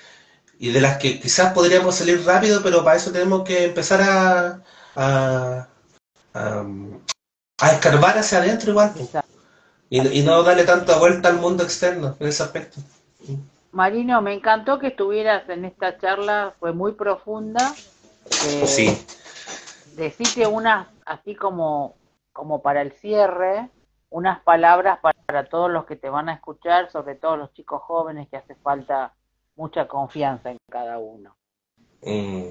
de las que quizás podríamos salir rápido, pero para eso tenemos que empezar a, a, a escarbar hacia adentro igual, pues, y no exactamente. darle tanta vuelta al mundo externo en ese aspecto. Marino, me encantó que estuvieras en esta charla, fue muy profunda. Sí. Decite unas, así como para el cierre, unas palabras para todos los que te van a escuchar, sobre todo los chicos jóvenes, que hace falta mucha confianza en cada uno. Mm,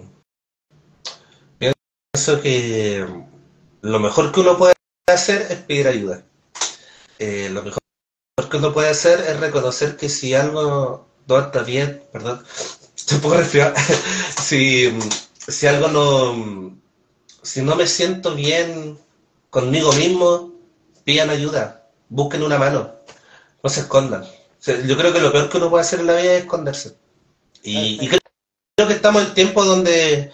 Pienso que lo mejor que uno puede hacer es pedir ayuda. Lo mejor que uno puede hacer es reconocer que si algo no está bien, perdón, estoy un poco resfriado, si, si algo no, si no me siento bien conmigo mismo, pidan ayuda, busquen una mano, no se escondan. O sea, yo creo que lo peor que uno puede hacer en la vida es esconderse. Y Perfecto. creo que estamos en tiempos donde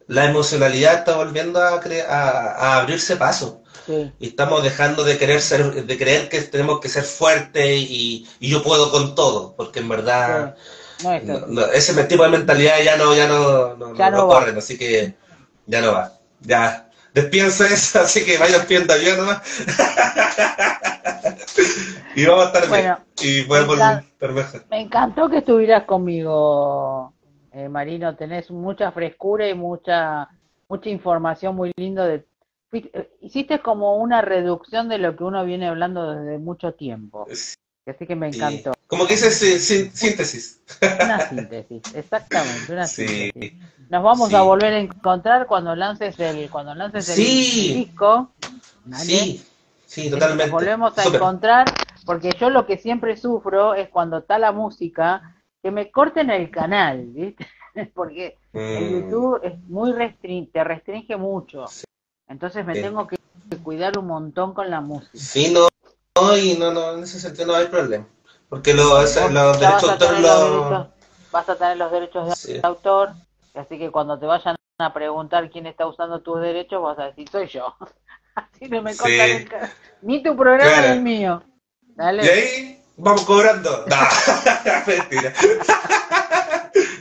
la emocionalidad está volviendo a abrirse paso. Sí, Y estamos dejando de querer ser, de creer que tenemos que ser fuertes y yo puedo con todo, porque en sí. verdad No es así. ese tipo de mentalidad Ya no no va. corren, así que ya no va. Ya, despídense eso, así que vayan pidiendo ayuda nomás y vamos a estar bien. Bueno, Y me podemos encan- estar mejor. me encantó que estuvieras conmigo, Marino. Tenés mucha frescura y mucha información muy lindo. Hiciste como una reducción de lo que uno viene hablando desde mucho tiempo. Así que me Sí. encantó. Como que dice síntesis. Una síntesis, exactamente, una Sí, síntesis. Nos vamos a sí. volver a encontrar cuando lances el Sí, disco, ¿vale? sí, sí, Nos totalmente. volvemos a Súper. encontrar, porque yo lo que siempre sufro es cuando está la música, que me corten el canal, ¿viste? Porque el Mm, YouTube es te restringe mucho. Entonces me sí. tengo que cuidar un montón con la música. Sí, no, no, y no, en ese sentido no hay problema. Porque Bueno, vos los ya derechos de autor vas a tener los derechos de sí, autor, así que cuando te vayan a preguntar quién está usando tus derechos, vas a decir, soy yo. Así no me cortan sí, ni tu programa ni el claro. mío. Y Dale. ahí vamos cobrando. No, mentira.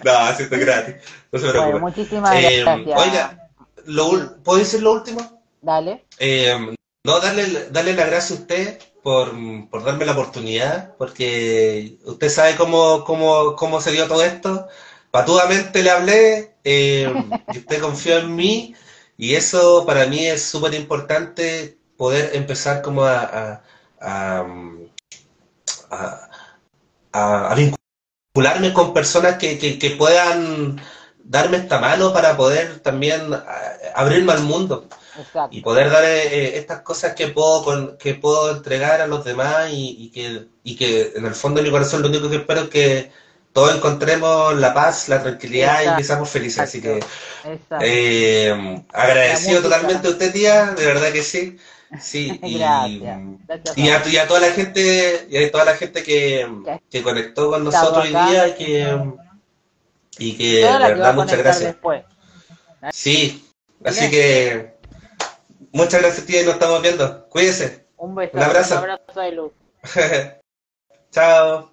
No, sí, está gratis. No se Bueno, preocupe. muchísimas gracias. Oiga, Sí, ¿puedo decir lo último? dale. No, darle la gracia a usted por darme la oportunidad, porque usted sabe cómo se dio todo esto. Patudamente le hablé, y usted confió en mí, y eso para mí es súper importante, poder empezar como a, a- a vincularme con personas que puedan darme esta mano para poder también abrirme al mundo y Exacto. poder dar estas cosas que puedo entregar a los demás y que en el fondo de mi corazón lo único que espero es que todos encontremos la paz, la tranquilidad y que seamos felices. Así que Exacto. Exacto. La agradecido totalmente a música. usted, tía, de verdad que sí. Sí, Gracias. Gracias a vos. y a toda la gente, y a toda la gente Que ha que conectó con estado nosotros hoy acá día y y que toda de la que va verdad a muchas conectar gracias. después. Sí, así ¿Vale? que muchas gracias, tía, y nos estamos viendo. Cuídese. Un Un besote, un abrazo. abrazo de luz. Chao.